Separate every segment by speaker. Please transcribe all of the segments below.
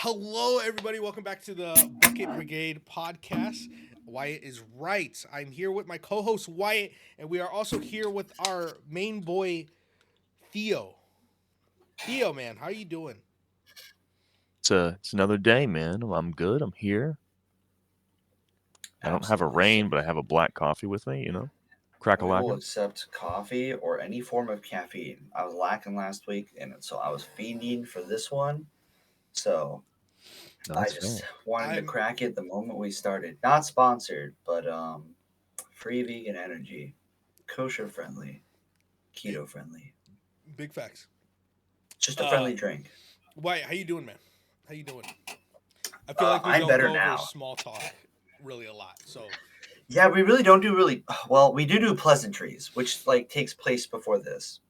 Speaker 1: Hello, everybody. Welcome back to the Bucket Brigade podcast. Wyatt is right. I'm here with my co-host Wyatt, and we are also here with our main boy Theo. Theo, man, how you doing?
Speaker 2: It's another day, man. I'm good. I'm here. I don't have a
Speaker 3: Absolutely
Speaker 2: rain,
Speaker 3: sick.
Speaker 2: but I have a black coffee with me. Crack a
Speaker 3: We will
Speaker 2: lacking.
Speaker 3: accept coffee or any form of caffeine. I was lacking last week, and so I was fiending for this one. So
Speaker 2: No,
Speaker 3: I
Speaker 2: that's
Speaker 3: just
Speaker 2: fair.
Speaker 3: wanted to
Speaker 1: I'm
Speaker 3: crack it the moment we started. Not sponsored, but free vegan energy, kosher friendly, keto friendly,
Speaker 1: big facts.
Speaker 3: just a
Speaker 1: Uh,
Speaker 3: friendly drink.
Speaker 1: Wyatt, how you doing, man? How you doing? I feel like we
Speaker 3: I'm
Speaker 1: don't
Speaker 3: better
Speaker 1: go over
Speaker 3: now.
Speaker 1: small talk really a lot. So
Speaker 3: Yeah, we really don't do really well. We do pleasantries, which like takes place before this.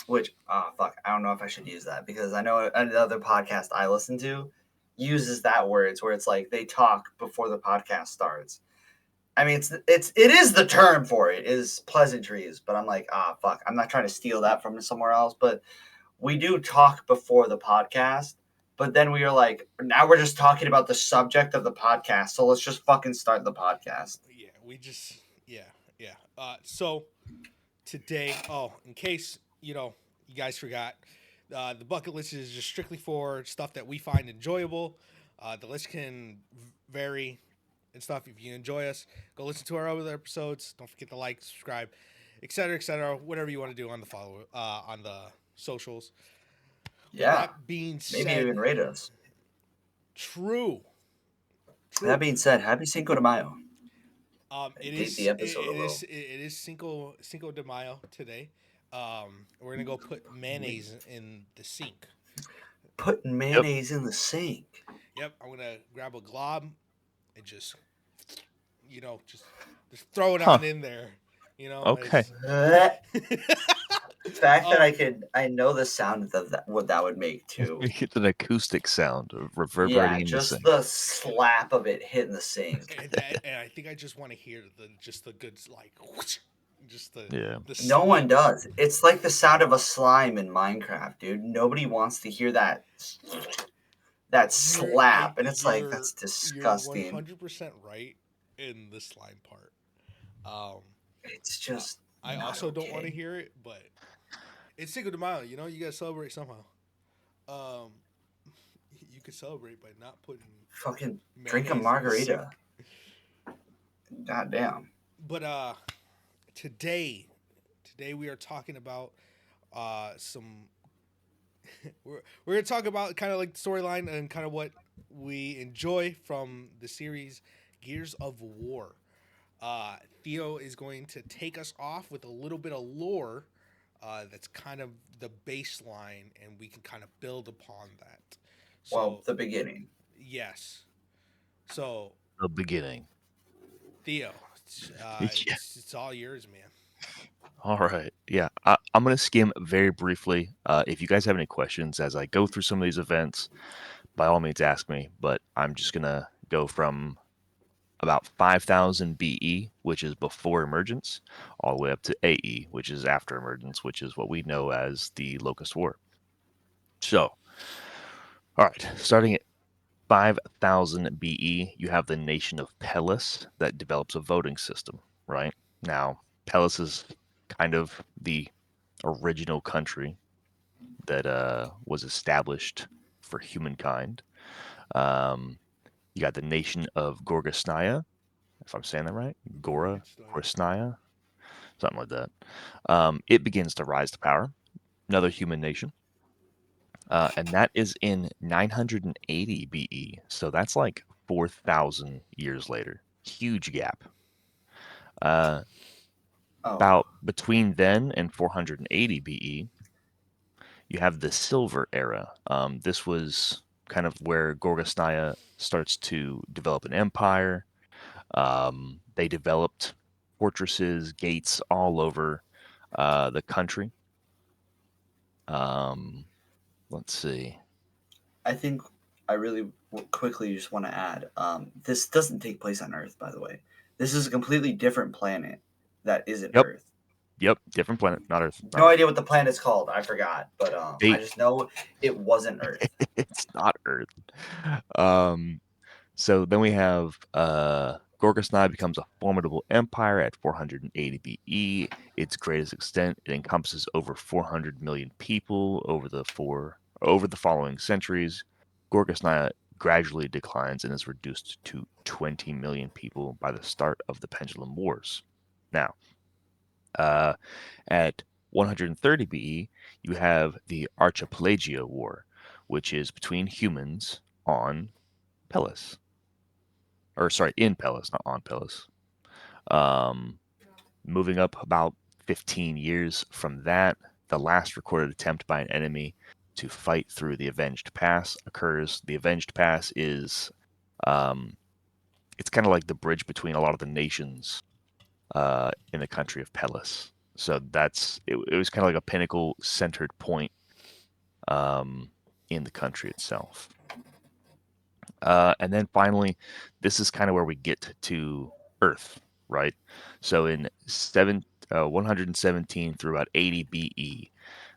Speaker 3: Which fuck, I don't know if I should use that because I know another podcast I listen to uses that words where it's like they talk before the podcast starts. I mean, it is the term for it is pleasantries, but I'm like fuck, I'm not trying to steal that from somewhere else, but we do talk before the podcast. But then we are like, now we're just talking about the subject of the podcast, so let's just fucking start the podcast.
Speaker 1: yeah, we just yeah. So today, in case you guys forgot, the bucket list is just strictly for stuff that we find enjoyable. The list can vary and stuff. If you enjoy us, go listen to our other episodes. Don't forget to like, subscribe, etc., whatever you want to do on the follow on the socials. With
Speaker 3: Yeah,
Speaker 1: that being
Speaker 3: maybe
Speaker 1: said,
Speaker 3: even rate us.
Speaker 1: true,
Speaker 3: That
Speaker 1: true.
Speaker 3: being said, happy Cinco de Mayo.
Speaker 1: It
Speaker 3: Date the
Speaker 1: is
Speaker 3: episode a little.
Speaker 1: it is Cinco de Mayo today. We're gonna go put mayonnaise in the sink.
Speaker 3: Putting
Speaker 2: Yep.
Speaker 3: mayonnaise in the sink.
Speaker 1: Yep, I'm gonna grab a glob and just just throw it
Speaker 2: Huh.
Speaker 1: on in there.
Speaker 2: Okay.
Speaker 1: It's
Speaker 3: The fact that
Speaker 1: um
Speaker 3: I know the sound of that, what that would make too.
Speaker 2: You get an acoustic sound of
Speaker 3: Yeah,
Speaker 2: reverberating in the
Speaker 3: just
Speaker 2: sink.
Speaker 3: the slap of it hitting the sink.
Speaker 1: and I think I just want to hear the good like whoosh, just
Speaker 2: Yeah.
Speaker 1: the
Speaker 3: No one
Speaker 1: slap.
Speaker 3: does. It's like the sound of a slime in Minecraft, dude. Nobody wants to hear that slap, and it's like
Speaker 1: You're
Speaker 3: that's
Speaker 1: you're
Speaker 3: disgusting.
Speaker 1: 100% right in the slime part. Um,
Speaker 3: It's
Speaker 1: uh,
Speaker 3: just
Speaker 1: I
Speaker 3: not
Speaker 1: also don't want to
Speaker 3: okay.
Speaker 1: hear it, but it's Cinco de Mayo. You gotta celebrate somehow. Um, you could celebrate by not putting
Speaker 3: Fucking drink a
Speaker 1: mayonnaise in the sink.
Speaker 3: margarita. God damn.
Speaker 1: But today, today we are talking about some. We're gonna talk about kind of like the storyline and kind of what we enjoy from the series Gears of War. Theo is going to take us off with a little bit of lore that's kind of the baseline, and we can kind of build upon that.
Speaker 3: Well,
Speaker 1: So,
Speaker 3: the beginning.
Speaker 1: yes. So,
Speaker 2: The beginning.
Speaker 1: Theo,
Speaker 2: Yeah.
Speaker 1: it's all yours, man.
Speaker 2: All right. Yeah. I'm going to skim very briefly. If you guys have any questions as I go through some of these events, by all means ask me. But I'm just going to go from about 5000 BE, which is before emergence, all the way up to AE, which is after emergence, which is what we know as the Locust War. So, all right, starting at 5000 BE, you have the nation of Pelis that develops a voting system, right? Now, Pelis is kind of the original country that was established for humankind. Um, you got the nation of Gorgasnaya, if I'm saying that right, Gora,
Speaker 1: Gorgonstein.
Speaker 2: Gorsnaya, something like that. It begins to rise to power. Another human nation, and that is in 980 BE. So that's like 4,000 years later. Huge gap. Uh,
Speaker 3: Oh,
Speaker 2: about between then and 480 BE, you have the Silver Era. This was kind of where Gorgasnaya starts to develop an empire. They developed fortresses, gates all over the country. Um, let's see.
Speaker 3: I think I really quickly just want to add this doesn't take place on Earth, by the way. This is a completely different planet that isn't
Speaker 2: Yep.
Speaker 3: Earth.
Speaker 2: Yep, different planet, not Earth.
Speaker 3: No idea what the planet's called. I forgot, but I
Speaker 2: They,
Speaker 3: just know it wasn't Earth.
Speaker 2: it's not Earth. So then we have Gorgasnai becomes a formidable empire at 480 BE. Its greatest extent, it encompasses over 400 million people over the following centuries. Gorgasnai gradually declines and is reduced to 20 million people by the start of the Pendulum Wars. Now, at 130 BE, you have the Archipelago War, which is between humans on Pelis. Or sorry, in Pelis, not on Pelis. Moving up about 15 years from that, the last recorded attempt by an enemy to fight through the Avenged Pass occurs. The Avenged Pass is, it's kind of like the bridge between a lot of the nations in the country of Pelis. So it was kind of like a pinnacle centered point in the country itself. And then finally, this is kind of where we get to Earth, right? So in 117 through about 80 BE,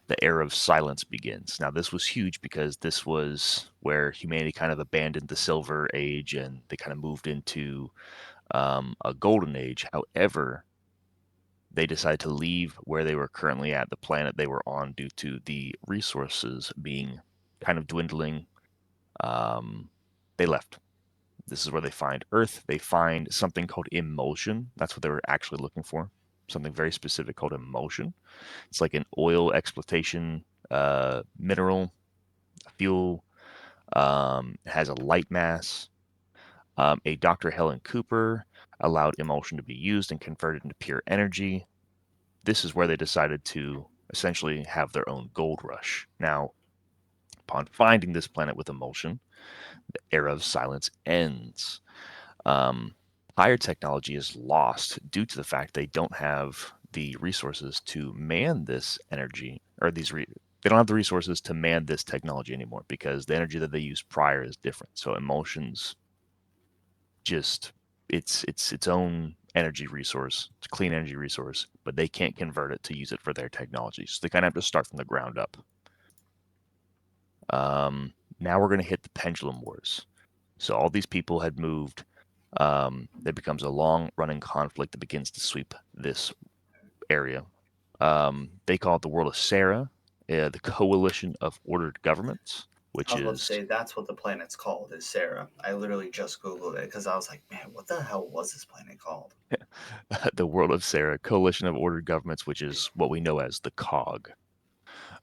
Speaker 2: the era of silence begins. Now, this was huge because this was where humanity kind of abandoned the Silver Age and they kind of moved into a Golden Age. However, they decided to leave where they were currently at, the planet they were on, due to the resources being kind of dwindling. They left. This is where they find Earth. They find something called emulsion. That's what they were actually looking for. Something very specific called emulsion. It's like an oil exploitation mineral fuel. It has a light mass. A Dr. Helen Cooper allowed emulsion to be used and converted into pure energy. This is where they decided to essentially have their own gold rush. Now, upon finding this planet with emulsion, the era of silence ends. Higher technology is lost due to the fact they don't have the resources to man this energy, or they don't have the resources to man this technology anymore because the energy that they used prior is different. So emulsion's just it's its own energy resource. It's a clean energy resource, but they can't convert it to use it for their technology. So they kind of have to start from the ground up. Now we're going to hit the Pendulum Wars. So all these people had moved. There becomes a long-running conflict that begins to sweep this area. They call it the World of Sarah, the Coalition of Ordered Governments, which
Speaker 3: I was about to
Speaker 2: is
Speaker 3: say that's what the planet's called, is Sarah. I literally just Googled it because I was like, man, what the hell was this planet called?
Speaker 2: the World of Sarah, Coalition of Ordered Governments, which is what we know as the COG.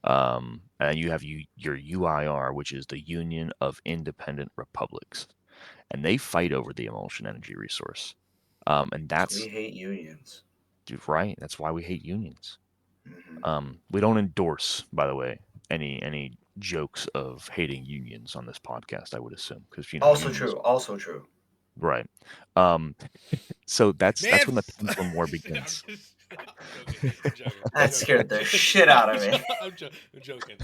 Speaker 2: And you have your UIR, which is the Union of Independent Republics, and they fight over the emulsion energy resource. And
Speaker 3: We
Speaker 2: that's
Speaker 3: hate unions.
Speaker 2: right. That's why we hate unions.
Speaker 3: Mm-hmm.
Speaker 2: We don't endorse, by the way, any jokes of hating unions on this podcast. I would assume because
Speaker 3: Also
Speaker 2: unions,
Speaker 3: true. Also true.
Speaker 2: right? Um, so that's
Speaker 1: Man,
Speaker 2: when the Pendulum War
Speaker 1: I'm
Speaker 2: begins.
Speaker 1: just, I'm joking. I'm joking. I'm
Speaker 3: That
Speaker 1: joking.
Speaker 3: scared the shit out of me.
Speaker 1: I'm joking. I'm joking.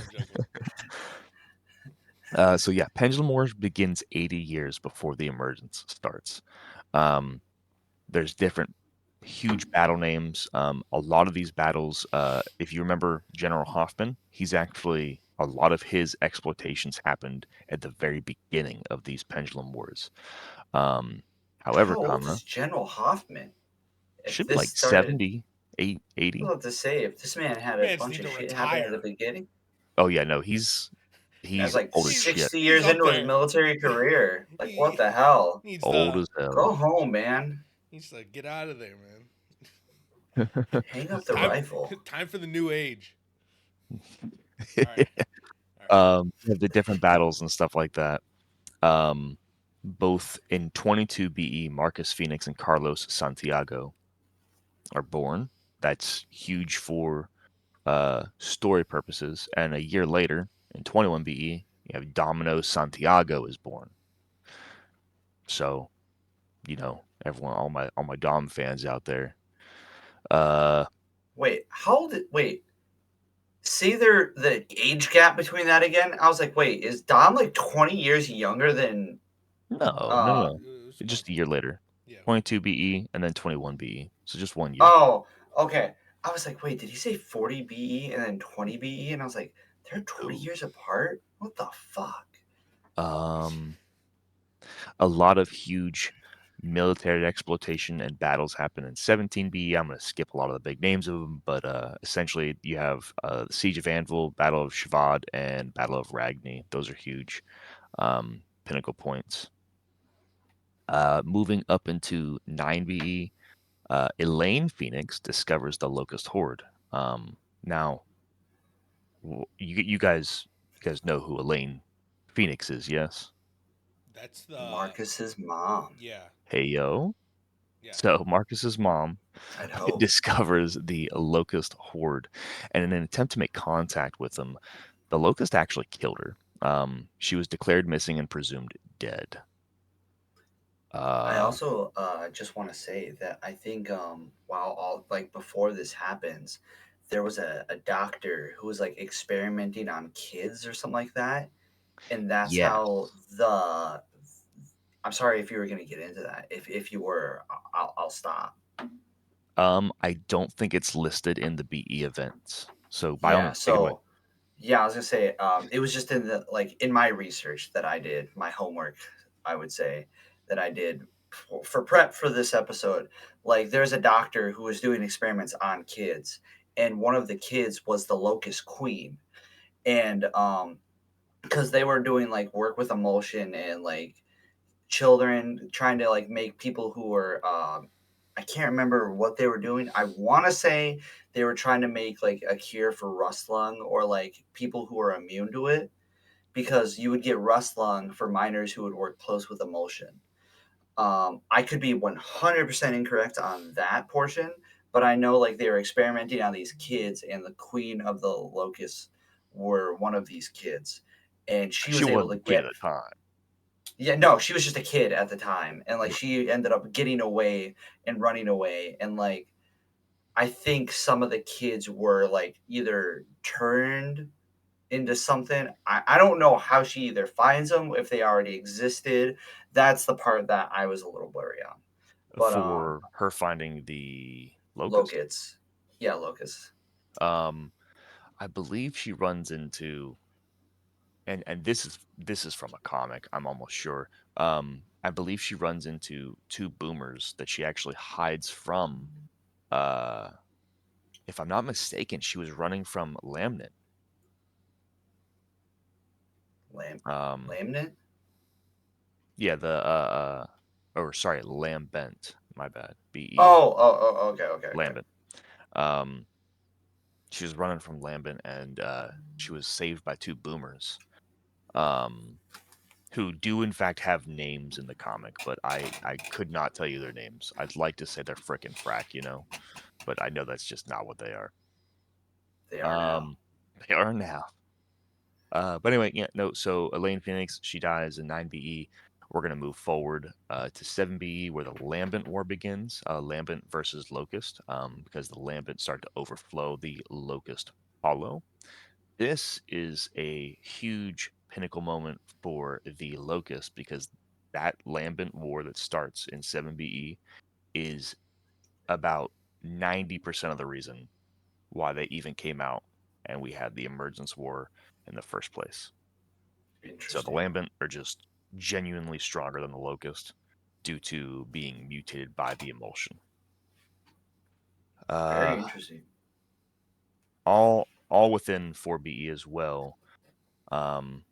Speaker 2: So yeah, Pendulum Wars begins 80 years before the emergence starts. There's different huge battle names. A lot of these battles, if you remember General Hoffman, he's actually a lot of his exploitations happened at the very beginning of these Pendulum Wars. However,
Speaker 3: How old is General Hoffman? If
Speaker 2: should be
Speaker 3: this
Speaker 2: like
Speaker 3: started,
Speaker 2: 70,
Speaker 3: I
Speaker 2: 80.
Speaker 3: was about to say, if this man had a
Speaker 1: Man just
Speaker 3: bunch
Speaker 1: need
Speaker 3: of
Speaker 1: to
Speaker 3: shit happen at the
Speaker 1: retire.
Speaker 3: beginning,
Speaker 2: Oh yeah, no, he's
Speaker 3: that's
Speaker 2: he's
Speaker 3: like
Speaker 2: old as shit.
Speaker 3: 60
Speaker 1: He's
Speaker 3: years
Speaker 1: up
Speaker 3: into his
Speaker 1: there.
Speaker 3: military career. Like, what
Speaker 1: He
Speaker 3: the hell?
Speaker 1: needs
Speaker 2: Old
Speaker 1: to
Speaker 2: as hell.
Speaker 3: Go home, man.
Speaker 1: get out of there, man.
Speaker 3: Hang up
Speaker 1: It's
Speaker 3: the
Speaker 1: time
Speaker 3: rifle.
Speaker 1: time for the new age. All right. All right.
Speaker 2: You have the different battles and stuff like that. Both in 22 BE, Marcus Phoenix and Carlos Santiago are born. That's huge for story purposes. And a year later, in 21 BE, you have Domino Santiago is born. So, everyone, all my Dom fans out there.
Speaker 3: Wait, how old? Wait, see the age gap between that again? I was like, wait, is Dom like 20 years younger than?
Speaker 2: No.
Speaker 1: It was
Speaker 2: Just
Speaker 1: about
Speaker 2: a year later.
Speaker 1: yeah.
Speaker 2: 22 BE and then 21 BE. So just 1 year.
Speaker 3: Oh, okay. I was like, wait, did he say 40 BE and then 20 BE? And I was like, they're 20
Speaker 2: Ooh.
Speaker 3: years apart? What the fuck?
Speaker 2: Um, a lot of huge military exploitation and battles happen in 17B. I'm going to skip a lot of the big names of them, but essentially you have the Siege of Anvil, Battle of Shavad, and Battle of Ragni. Those are huge pinnacle points. Moving up into 9BE, Elaine Phoenix discovers the Locust Horde. Now, you guys know who Elaine Phoenix is, yes?
Speaker 1: That's the
Speaker 3: Marcus's mom.
Speaker 1: yeah,
Speaker 2: Hey yo.
Speaker 1: yeah.
Speaker 2: So Marcus's mom
Speaker 3: I'd hope.
Speaker 2: discovers the Locust Horde, and in an attempt to make contact with them, the Locust actually killed her. She was declared missing and presumed dead.
Speaker 3: I
Speaker 2: Uh,
Speaker 3: also just want to say that I think while all like before this happens, there was a doctor who was like experimenting on kids or something like that, and that's how
Speaker 2: yes.
Speaker 3: the. I'm sorry if you were going to get into that. If you were, I'll stop.
Speaker 2: I don't think it's listed in the BE events. So by all
Speaker 3: Yeah.
Speaker 2: means, take it away.
Speaker 3: So yeah, I was gonna say it was just in the like in my research that I did, my homework, I would say that I did for prep for this episode. Like, there's a doctor who was doing experiments on kids, and one of the kids was the locust queen, and because they were doing like work with emulsion and like children trying to like make people who were I can't remember what they were doing. I want to say they were trying to make like a cure for rust lung or like people who are immune to it, because you would get rust lung for miners who would work close with emulsion. I could be 100% incorrect on that portion, but I know like they were experimenting on these kids, and the queen of the locusts were one of these kids, and she
Speaker 2: She
Speaker 3: was able
Speaker 2: wasn't
Speaker 3: to
Speaker 2: a kid at
Speaker 3: get.
Speaker 2: the time.
Speaker 3: Yeah, no, she was just a kid at the time, and like
Speaker 2: R-
Speaker 3: she ended up getting away and running away, and like I think some of the kids were like either turned into something. I don't know how she either finds them, if they already existed. That's the part that I was a little blurry on. But
Speaker 2: For her finding the Locust.
Speaker 3: locusts, yeah, locusts.
Speaker 2: Um, I believe she runs into, and this is from a comic, I'm almost sure. I believe she runs into two boomers that she actually hides from. Uh, if I'm not mistaken, she was running from Lamnet.
Speaker 3: Lam
Speaker 2: Um,
Speaker 3: laminate.
Speaker 2: yeah, or sorry, Lambent. My bad. BE
Speaker 3: Oh, okay, okay, okay.
Speaker 2: Lambent. Um, she was running from Lambent, and she was saved by two boomers. Um, who do in fact have names in the comic, but I could not tell you their names. I'd like to say they're frickin' frack, but I know that's just not what they are.
Speaker 3: They are now.
Speaker 2: Um, they are now. But anyway, yeah, no. So Elaine Phoenix, she dies in 9BE. We're gonna move forward to 7BE, where the Lambent War begins. Lambent versus Locust, because the Lambent start to overflow the Locust Hollow. This is a huge pinnacle moment for the Locust, because that Lambent War that starts in 7BE is about 90% of the reason why they even came out and we had the Emergence War in the first place. So the
Speaker 3: Interesting.
Speaker 2: Lambent are just genuinely stronger than the Locust due to being mutated by the emulsion.
Speaker 3: Very
Speaker 2: Uh,
Speaker 3: interesting.
Speaker 2: all within 4BE as well. Um,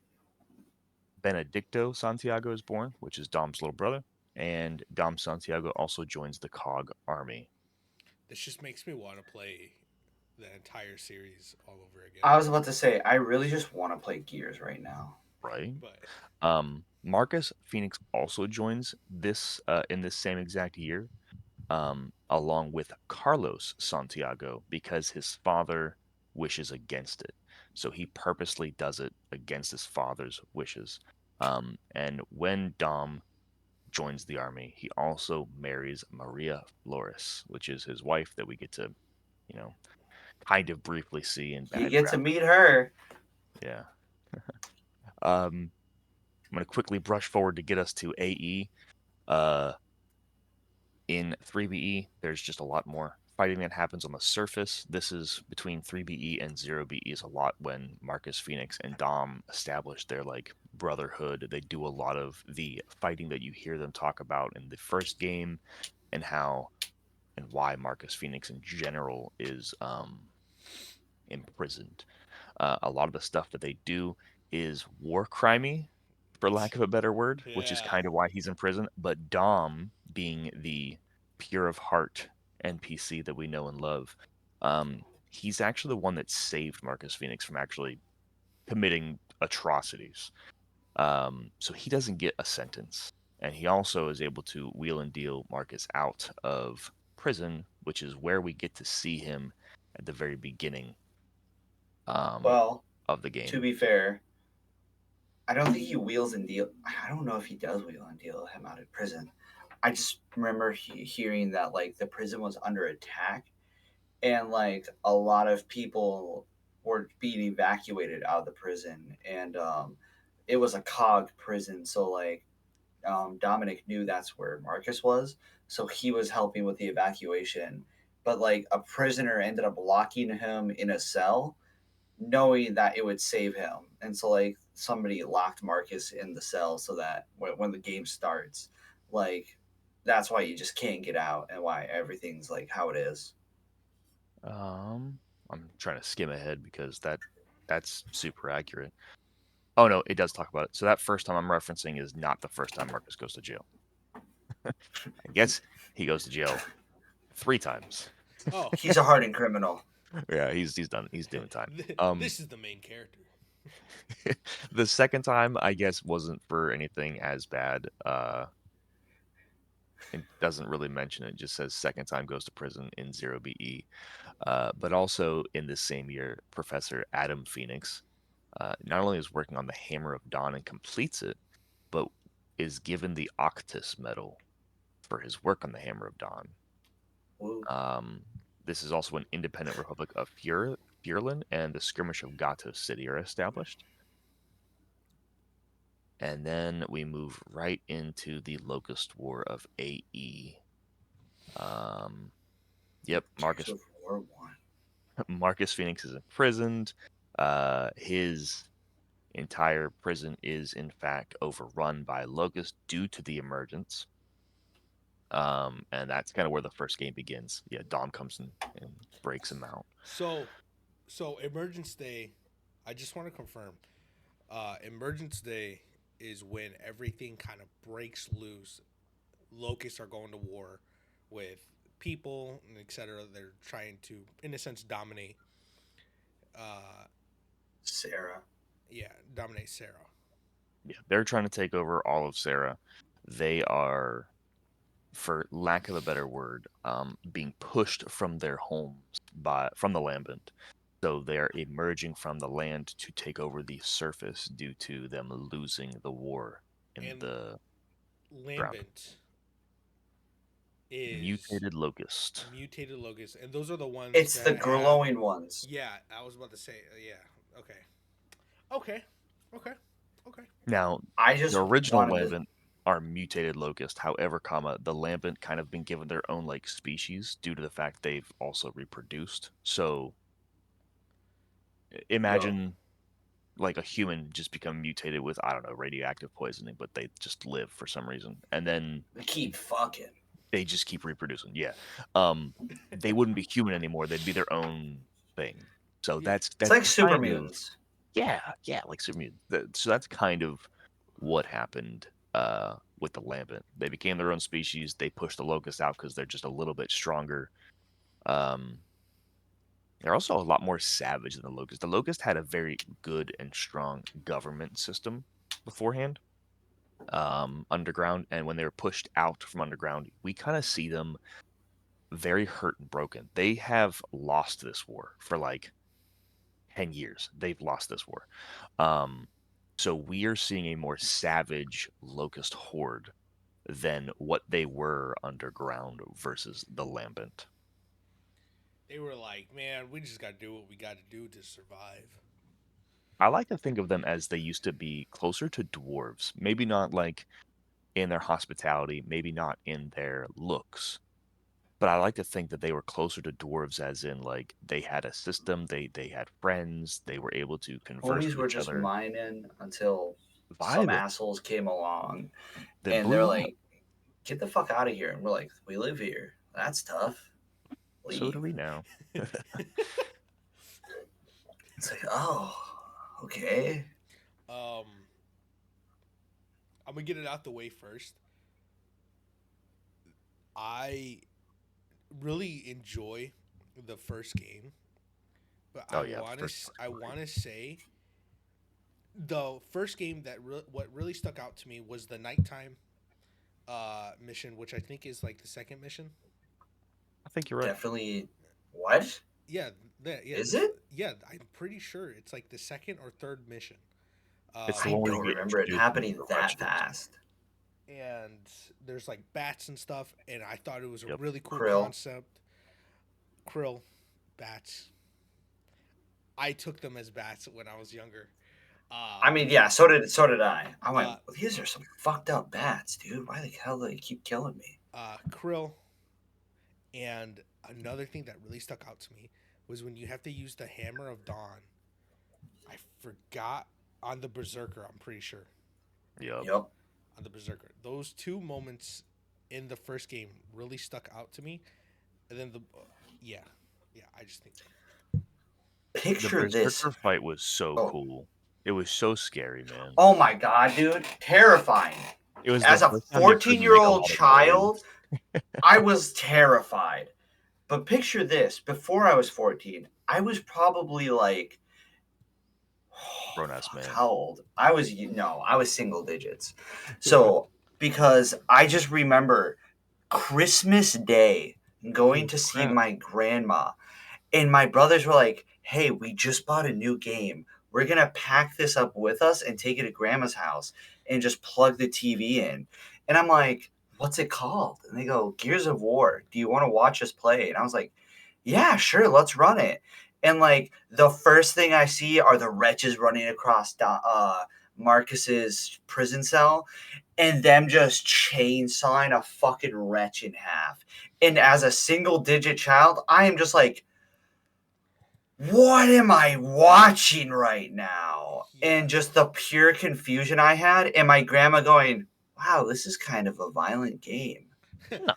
Speaker 2: Benedicto Santiago is born, which is Dom's little brother, and Dom Santiago also joins the COG army,
Speaker 1: This just makes me want to play the entire series all over again.
Speaker 3: I was about to say, I really just want to play Gears right now.
Speaker 2: right?
Speaker 1: But
Speaker 2: Marcus Phoenix also joins this in this same exact year, along with Carlos Santiago, because his father wishes against it. So he purposely does it against his father's wishes. And when Dom joins the army, he also marries Maria Flores, which is his wife that we get to, you know, kind of briefly see in
Speaker 3: You
Speaker 2: bad
Speaker 3: get to
Speaker 2: graphic.
Speaker 3: meet her.
Speaker 2: Yeah. I'm gonna quickly brush forward to get us to AE. Uh, in 3BE, there's just a lot more fighting that happens on the surface. This is between 3BE and 0BE is a lot when Marcus Phoenix and Dom establish their like brotherhood. They do a lot of the fighting that you hear them talk about in the first game, and how and why Marcus Phoenix in general is imprisoned. A lot of the stuff that they do is war crimey, for lack of a better word, which is
Speaker 1: Yeah.
Speaker 2: kind of why he's in prison. But Dom, being the pure of heart NPC that we know and love, he's actually the one that saved Marcus Phoenix from actually committing atrocities. So he doesn't get a sentence, and he also is able to wheel and deal Marcus out of prison, which is where we get to see him at the very beginning um,
Speaker 3: Well,
Speaker 2: of the
Speaker 3: to
Speaker 2: game.
Speaker 3: be fair, I don't think he wheels and deal. I don't know if he does wheel and deal him out of prison. I just remember hearing that like the prison was under attack, and like a lot of people were being evacuated out of the prison, and it was a cog prison. So like Dominic knew that's where Marcus was, so he was helping with the evacuation. But like a prisoner ended up locking him in a cell, knowing that it would save him. And so like somebody locked Marcus in the cell so that when the game starts, like that's why you just can't get out and why everything's like how it is.
Speaker 2: I'm trying to skim ahead because that's super accurate. Oh no, it does talk about it. So that first time I'm referencing is not the first time Marcus goes to jail. I guess he goes to jail 3 times.
Speaker 1: Oh,
Speaker 3: He's a hardened criminal.
Speaker 2: Yeah, he's done. He's doing time. Um,
Speaker 1: this is the main character.
Speaker 2: the second time I guess wasn't for anything as bad. It doesn't really mention it. It just says second time goes to prison in 0BE. But also in this same year, Professor Adam Phoenix not only is working on the Hammer of Dawn and completes it, but is given the Octus Medal for his work on the Hammer of Dawn.
Speaker 3: Woo.
Speaker 2: Um, this is also when Independent Republic of Furlan and the Skirmish of Gato City are established. And then we move right into the Locust War of AE. Um, yep,
Speaker 3: Gears of War 1.
Speaker 2: Marcus Phoenix is imprisoned. His entire prison is in fact overrun by locusts due to the emergence. And that's kind of where the first game begins. Yeah, Dom comes in and breaks him out.
Speaker 1: So, so Emergence Day, I just want to confirm. Emergence Day is when everything kind of breaks loose. Locusts are going to war with people and etc. They're trying to, in a sense, dominate. Uh,
Speaker 3: Sarah.
Speaker 1: yeah, dominate Sarah.
Speaker 2: Yeah, they're trying to take over all of Sarah. They are, for lack of a better word, being pushed from their homes from the Lambent. So they're emerging from the land to take over the surface due to them losing the war in
Speaker 1: And
Speaker 2: the ground.
Speaker 1: Lambent is
Speaker 2: Mutated locust.
Speaker 1: mutated locusts, and those are the ones
Speaker 3: It's the
Speaker 1: that have.
Speaker 3: glowing ones.
Speaker 1: Yeah, I was about to say. Yeah. Okay. Okay. Okay. Okay.
Speaker 2: Now,
Speaker 3: I
Speaker 2: the
Speaker 3: just
Speaker 2: original
Speaker 3: wanted to.
Speaker 2: Lambent are mutated locust. However, the Lambent kind of been given their own like species due to the fact they've also reproduced. So
Speaker 3: Yo,
Speaker 2: imagine like a human just become mutated with, I don't know, radioactive poisoning, but they just live for some reason. And then
Speaker 3: they keep fucking.
Speaker 2: they just keep reproducing. Yeah. Um they wouldn't be human anymore. They'd be their own thing. So
Speaker 1: Yeah.
Speaker 3: It's
Speaker 2: that's
Speaker 3: like super
Speaker 2: kind of
Speaker 3: mutants.
Speaker 2: yeah, like Superman. So that's kind of what happened with the Lambent. They became their own species. They pushed the Locust out because they're just a little bit stronger. Um, they're also a lot more savage than the Locust. The Locust had a very good and strong government system beforehand, underground, and when they were pushed out from underground, we kind of see them very hurt and broken. They have lost this war for like 10 years. They've lost this war. Um, so we are seeing a more savage locust horde than what they were underground versus the Lambent.
Speaker 1: They were like, man, we just got to do what we got to do to survive.
Speaker 2: I like to think of them as they used to be closer to dwarves. Maybe not like in their hospitality, maybe not in their looks, but I like to think that they were closer to dwarves, as in like they had a system, they had friends, they were able to converse
Speaker 3: Homies
Speaker 2: with
Speaker 3: were
Speaker 2: each
Speaker 3: just
Speaker 2: other.
Speaker 3: mining until some
Speaker 2: Vibing.
Speaker 3: assholes came along
Speaker 2: Then
Speaker 3: and they're
Speaker 2: blew up.
Speaker 3: like, "Get the fuck out of here!" And we're like, "We live here. That's tough.
Speaker 2: So do
Speaker 3: Leave."
Speaker 2: we now.
Speaker 3: It's like, oh, okay.
Speaker 1: Um, I'm gonna get it out the way first. I really enjoy the first game, but
Speaker 2: Oh yeah, the first
Speaker 1: I
Speaker 2: one's great.
Speaker 1: want to say the first game that what really stuck out to me was the nighttime mission, which I think is like the second mission.
Speaker 2: I think you're right.
Speaker 3: Definitely. What
Speaker 1: Yeah, yeah,
Speaker 3: is it?
Speaker 1: yeah. I'm pretty sure it's like the second or third mission.
Speaker 2: It's the
Speaker 3: I
Speaker 2: one where you
Speaker 3: don't
Speaker 2: get
Speaker 3: remember it
Speaker 2: introduced into
Speaker 3: happening
Speaker 2: the
Speaker 3: that
Speaker 2: regiment.
Speaker 3: fast.
Speaker 1: And there's like bats and stuff, and I thought it was a
Speaker 2: Yep.
Speaker 1: really cool
Speaker 3: Krill.
Speaker 1: concept. Krill, bats. I took them as bats when I was younger.
Speaker 3: I mean, yeah, so did I. I went,
Speaker 1: Uh,
Speaker 3: well, these are some fucked up bats, dude. Why the hell do they keep killing me?
Speaker 1: Krill, and another thing that really stuck out to me was when you have to use the Hammer of Dawn. I forgot on the Berserker. I'm pretty sure
Speaker 2: Yep.
Speaker 3: Yep.
Speaker 1: on the Berserker. Those two moments in the first game really stuck out to me, and then yeah, yeah. I just think
Speaker 2: The
Speaker 3: Picture this.
Speaker 2: Berserker fight was so
Speaker 3: Oh,
Speaker 2: cool. It was so scary, man.
Speaker 3: oh my god, dude, terrifying.
Speaker 2: It was the
Speaker 3: As a
Speaker 2: first time they heard me
Speaker 3: 14-year
Speaker 2: make a
Speaker 3: old
Speaker 2: lot of noise.
Speaker 3: child, I was terrified. But picture this: before I was 14, I was probably like, oh,
Speaker 2: Grown ass
Speaker 3: fuck,
Speaker 2: man.
Speaker 3: how old? I was no, I was single digits. So because I just remember Christmas Day going
Speaker 2: Holy
Speaker 3: to see
Speaker 2: crap.
Speaker 3: my grandma, and my brothers were like, "Hey, we just bought a new game. We're gonna pack this up with us and take it to grandma's house and just plug the TV in." And I'm like, "What's it called?" And they go, "Gears of War. Do you want to watch us play?" And I was like, "Yeah, sure, let's run it." And like the first thing I see are the wretches running across Marcus's prison cell, and them just chainsawing a fucking wretch in half. And as a single digit child, I am just like, what am I watching right now?
Speaker 1: yeah.
Speaker 3: And just the pure confusion I had, and my grandma going, wow, this is kind of a violent game.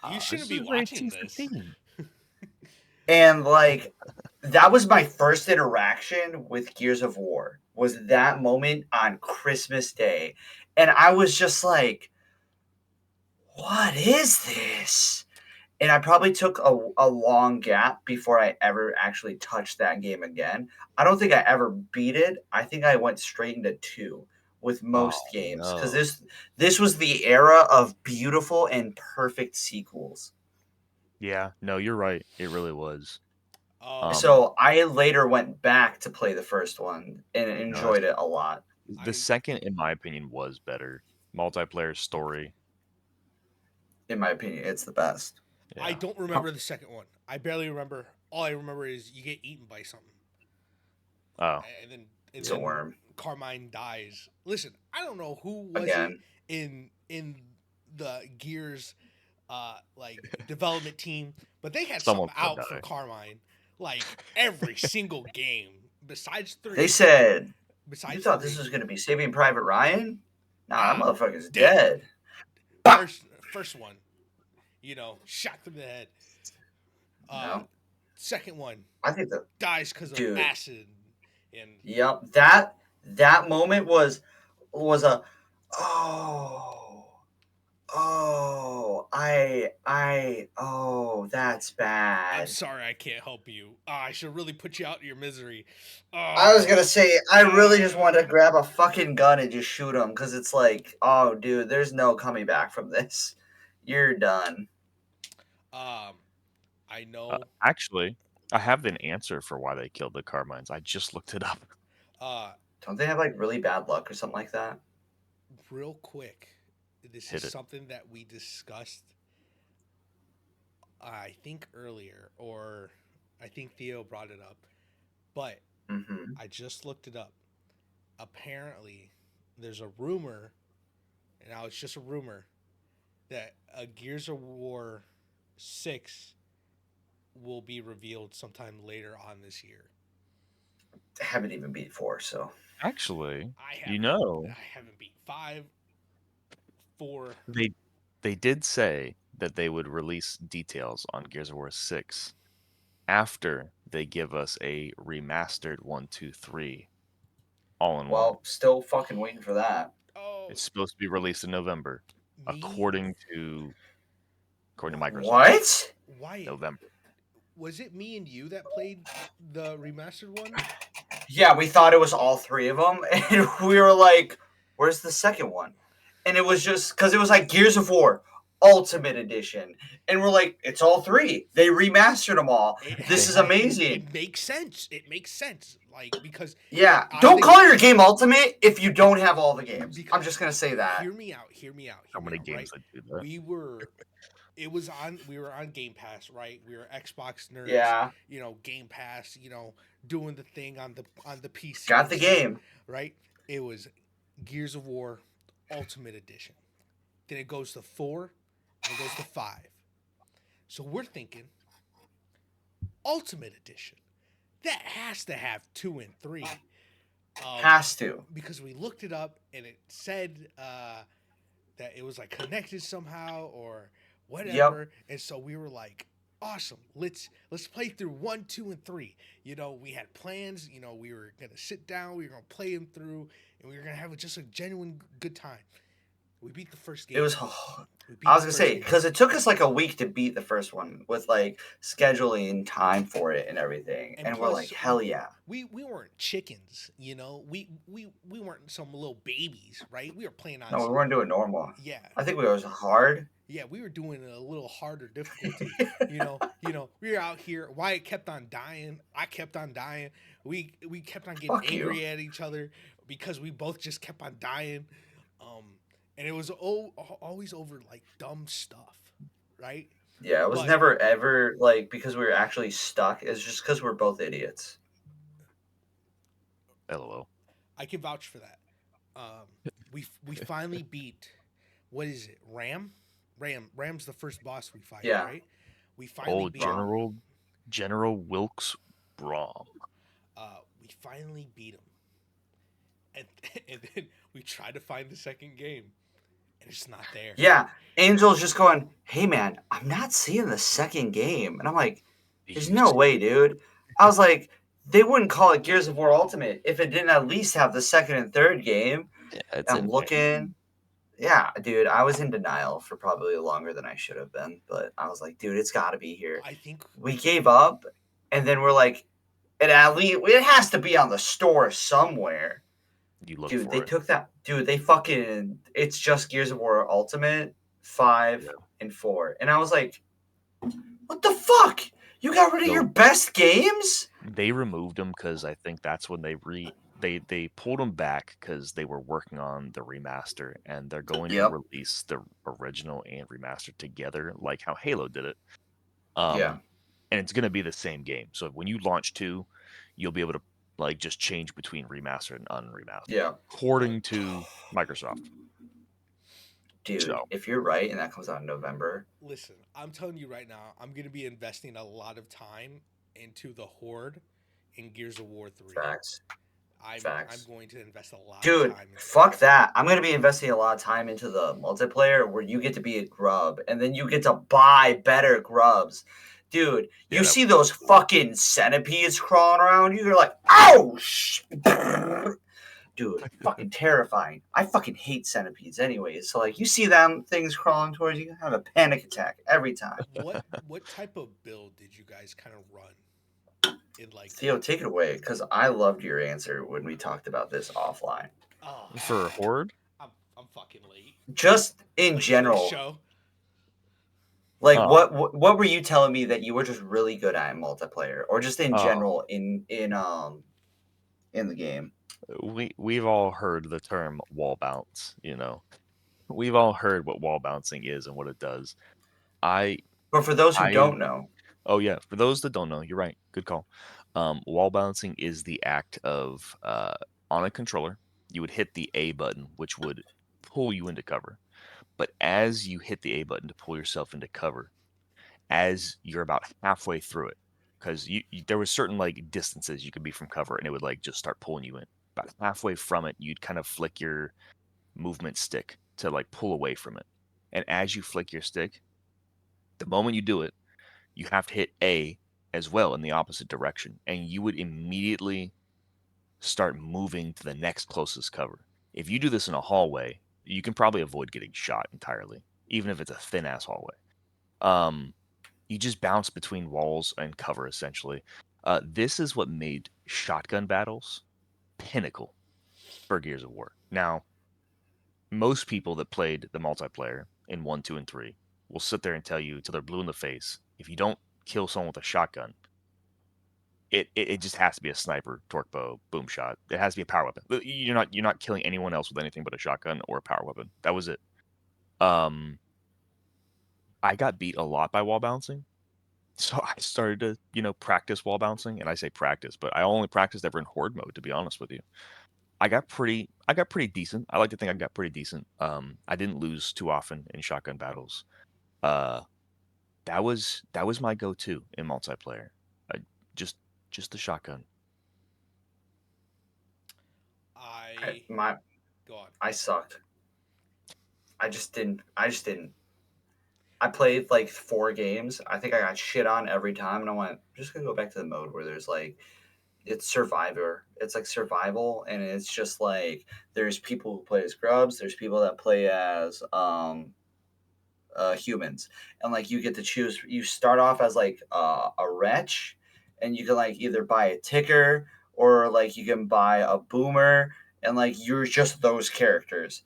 Speaker 1: You
Speaker 2: Nah,
Speaker 1: shouldn't
Speaker 2: this
Speaker 1: be
Speaker 2: is
Speaker 1: watching this.
Speaker 2: 1815.
Speaker 3: And like, that was my first interaction with Gears of War, was that moment on Christmas Day. And I was just like, what is this? And I probably took a long gap before I ever actually touched that game again. I don't think I ever beat it. I think I went straight into two with most
Speaker 2: Oh
Speaker 3: games because
Speaker 2: no.
Speaker 3: this was the era of beautiful and perfect sequels.
Speaker 2: Yeah, no, you're right. It really was.
Speaker 1: Um,
Speaker 2: Um,
Speaker 3: So I later went back to play the first one and
Speaker 2: no,
Speaker 3: enjoyed it a lot.
Speaker 2: the
Speaker 1: I
Speaker 2: second, in my opinion, was better. Multiplayer story.
Speaker 3: In my opinion, it's the best.
Speaker 1: I
Speaker 2: Yeah.
Speaker 1: don't remember the second one. I barely remember. All I remember is you get eaten by something,
Speaker 2: Oh,
Speaker 1: and then
Speaker 3: It's a worm
Speaker 1: Carmine dies. Listen, I don't know who was it
Speaker 3: again.
Speaker 1: in the Gears like development team, but they had
Speaker 2: someone's
Speaker 1: something
Speaker 2: gonna
Speaker 1: out for
Speaker 2: die.
Speaker 1: Carmine like every single game besides
Speaker 3: They
Speaker 1: three.
Speaker 3: said, you
Speaker 1: Besides
Speaker 3: thought this
Speaker 1: three,
Speaker 3: was going to be Saving Private Ryan? Nah, that
Speaker 1: nah,
Speaker 3: motherfucker's
Speaker 1: dead.
Speaker 3: dead. Bah!
Speaker 1: First one, shot through the head. Uh,
Speaker 3: No,
Speaker 1: second one
Speaker 3: I think the
Speaker 1: dies because of
Speaker 3: dude.
Speaker 1: acid, and
Speaker 3: Yep, that moment was a oh that's
Speaker 1: I'm
Speaker 3: bad.
Speaker 1: sorry I can't help you. I should really put you out of your misery.
Speaker 3: I was
Speaker 1: Oh,
Speaker 3: gonna say I really just wanted to grab a fucking gun and just shoot him because it's like, oh dude, there's no coming back from this. You're done.
Speaker 1: um, I know.
Speaker 2: Actually, I have an answer for why they killed the Carmines. I just looked it up.
Speaker 1: Uh,
Speaker 3: Don't they have like really bad luck or something like that?
Speaker 1: real quick, this is
Speaker 2: Hit it.
Speaker 1: something that we discussed. I think earlier, or I think Theo brought it up, but
Speaker 3: Mm-hmm.
Speaker 1: I just looked it up. Apparently, there's a rumor, and now it's just a rumor, that a Gears of War 6 will be revealed sometime later on this year.
Speaker 3: I haven't even beat 4, so
Speaker 2: Actually,
Speaker 1: I
Speaker 2: you
Speaker 1: haven't
Speaker 2: know,
Speaker 1: I haven't beat 5, 4.
Speaker 2: they they did say that they would release details on Gears of War 6 after they give us a remastered 1, 2, 3 all in one.
Speaker 3: well, still fucking waiting for that.
Speaker 1: Oh,
Speaker 2: It's supposed to be released in November,
Speaker 1: me
Speaker 2: according to
Speaker 1: Wh-
Speaker 2: Microsoft.
Speaker 3: What?
Speaker 1: Wyatt,
Speaker 2: November.
Speaker 1: was it me and you that played the remastered one?
Speaker 3: Yeah, we thought it was all 3 of them, and we were like, "Where's the second one?" And it was just because it was like Gears of War Ultimate Edition, and we're like, "It's all 3. They remastered them all.
Speaker 1: It
Speaker 2: They
Speaker 3: This is
Speaker 2: have.
Speaker 3: amazing."
Speaker 1: it makes sense. It makes sense. Like because
Speaker 3: Yeah,
Speaker 1: I
Speaker 3: don't
Speaker 1: think
Speaker 3: call your game Ultimate if you don't have all the games. I'm just gonna say that.
Speaker 1: hear me out. Hear me out.
Speaker 2: So
Speaker 1: Hear me
Speaker 2: many
Speaker 1: out.
Speaker 2: games
Speaker 1: Right?
Speaker 2: that do that.
Speaker 1: We were on Game Pass, right? We were Xbox nerds,
Speaker 3: Yeah,
Speaker 1: Game Pass, doing the thing on the PC
Speaker 3: got
Speaker 1: and
Speaker 3: the
Speaker 1: shit,
Speaker 3: game.
Speaker 1: right? It was Gears of War Ultimate Edition. Then it goes to 4, and it goes to 5. So we're thinking Ultimate Edition. That has to have 2 and 3.
Speaker 3: Has to.
Speaker 1: Because we looked it up and it said that it was like connected somehow or
Speaker 3: Yep.
Speaker 1: whatever, and so we were like, awesome, let's play through 1, 2, and 3. We had plans. We were gonna sit down, we were gonna play them through, and we were gonna have just a genuine good time. We beat the first game.
Speaker 3: It was.
Speaker 1: We beat
Speaker 3: I was
Speaker 1: the
Speaker 3: gonna
Speaker 1: first
Speaker 3: say
Speaker 1: game.
Speaker 3: because it took us like a week to beat the first one with like scheduling time for it and everything,
Speaker 1: And
Speaker 3: and we're
Speaker 1: plus,
Speaker 3: like, hell yeah.
Speaker 1: we weren't chickens, we weren't some little babies, right? We were playing on
Speaker 3: No, we
Speaker 1: some,
Speaker 3: weren't doing normal.
Speaker 1: yeah,
Speaker 3: I think we was hard.
Speaker 1: yeah, we were doing a little harder difficulty. We were out here. Wyatt kept on dying. I kept on dying. We kept on getting
Speaker 3: Fuck you.
Speaker 1: angry at each other because we both just kept on dying. And it was always over like dumb stuff, right?
Speaker 3: Yeah, it was
Speaker 1: But
Speaker 3: never ever like because we were actually stuck. It's just because we're both idiots.
Speaker 2: LOL.
Speaker 1: I can vouch for that. We finally beat, what is it? Ram's the first boss we fight,
Speaker 3: Yeah.
Speaker 1: right? We finally
Speaker 2: Oh,
Speaker 1: beat him.
Speaker 2: General Wilkes Brom.
Speaker 1: We finally beat him, and and then we tried to find the second game, and it's not there.
Speaker 3: Yeah, Angel's just going, "Hey man, I'm not seeing the second game," and I'm like, "There's no way, dude." I was like, "They wouldn't call it Gears of War Ultimate if it didn't at least have the second and third game."
Speaker 2: Yeah,
Speaker 3: And
Speaker 2: it's
Speaker 3: I'm
Speaker 2: in
Speaker 3: looking. Yeah, dude, I was in denial for probably longer than I should have been, but I was like, "Dude, it's got to be here."
Speaker 1: I think
Speaker 3: We gave up, and then we're like, it has to be on the store somewhere.
Speaker 2: You look
Speaker 3: Dude,
Speaker 2: for
Speaker 3: they
Speaker 2: it.
Speaker 3: took that. Dude, they fucking. It's just Gears of War Ultimate 5
Speaker 2: Yeah.
Speaker 3: and 4, and I was like, "What the fuck? You got rid of your
Speaker 2: So
Speaker 3: best games?"
Speaker 2: they removed them because I think that's when they pulled them back because they were working on the remaster and they're going to
Speaker 3: Yep.
Speaker 2: release the original and remaster together, like how Halo did it.
Speaker 3: Yeah.
Speaker 2: And it's going to be the same game. So when you launch 2, you'll be able to like just change between remastered and unremastered,
Speaker 3: Yeah.
Speaker 2: according to Microsoft.
Speaker 3: Dude,
Speaker 2: So
Speaker 3: if you're right and that comes out in November,
Speaker 1: listen, I'm telling you right now, I'm gonna be investing a lot of time into the Horde in Gears of War 3.
Speaker 3: facts.
Speaker 1: I'm
Speaker 3: Facts.
Speaker 1: going to invest a lot
Speaker 3: Dude,
Speaker 1: of time into
Speaker 3: fuck that. I'm going to be investing a lot of time into the multiplayer where you get to be a grub and then you get to buy better grubs. Dude,
Speaker 2: Yeah,
Speaker 3: you
Speaker 2: that-
Speaker 3: see those fucking centipedes crawling around you, you're like, "Oh, dude, fucking terrifying." I fucking hate centipedes anyways. So, like, you see them things crawling towards you, you have a panic attack every time.
Speaker 1: What type of build did you guys kind of run? In like
Speaker 3: Theo, take it away because I loved your answer when we talked about this offline.
Speaker 1: oh,
Speaker 2: for Horde,
Speaker 1: I'm fucking late.
Speaker 3: Just in
Speaker 1: Late for the
Speaker 3: general,
Speaker 1: show.
Speaker 3: like
Speaker 2: Oh.
Speaker 3: what were you telling me that you were just really good at in multiplayer, or just in
Speaker 2: Oh.
Speaker 3: general in the game?
Speaker 2: we've all heard the term wall bounce. We've all heard what wall bouncing is and what it does.
Speaker 3: But for those who
Speaker 2: I
Speaker 3: don't know,
Speaker 2: Oh yeah, for those that don't know, you're right. Good call. Wall balancing is the act of on a controller, you would hit the A button, which would pull you into cover. But as you hit the A button to pull yourself into cover, as you're about halfway through it, because there was certain like distances you could be from cover, and it would like just start pulling you in. About halfway from it, you'd kind of flick your movement stick to like pull away from it. And as you flick your stick, the moment you do it, you have to hit A as well in the opposite direction, and you would immediately start moving to the next closest cover. If you do this in a hallway, you can probably avoid getting shot entirely, even if it's a thin ass hallway. Um, you just bounce between walls and cover essentially. This is what made shotgun battles pinnacle for Gears of War. Now, most people that played the multiplayer in 1, 2, and 3 will sit there and tell you till they're blue in the face, if you don't kill someone with a shotgun, it just has to be a sniper, torque bow, boom shot. It has to be a power weapon. You're not killing anyone else with anything but a shotgun or a power weapon. That was it. Um, I got beat a lot by wall bouncing, so I started to practice wall bouncing, and I say practice, but I only practiced ever in horde mode, to be honest with you. I got pretty decent. I like to think I got pretty decent. I didn't lose too often in shotgun battles. Uh, that was my go-to in multiplayer. I, just just the shotgun.
Speaker 1: I
Speaker 3: My
Speaker 1: go on.
Speaker 3: I sucked. I just didn't. I played like 4 games. I think I got shit on every time, and I went, I'm just gonna go back to the mode where there's like it's survivor. It's like survival, and it's just like there's people who play as grubs. There's people that play as humans, and like you get to choose. You start off as like a wretch, and you can like either buy a ticker or like you can buy a boomer, and like you're just those characters,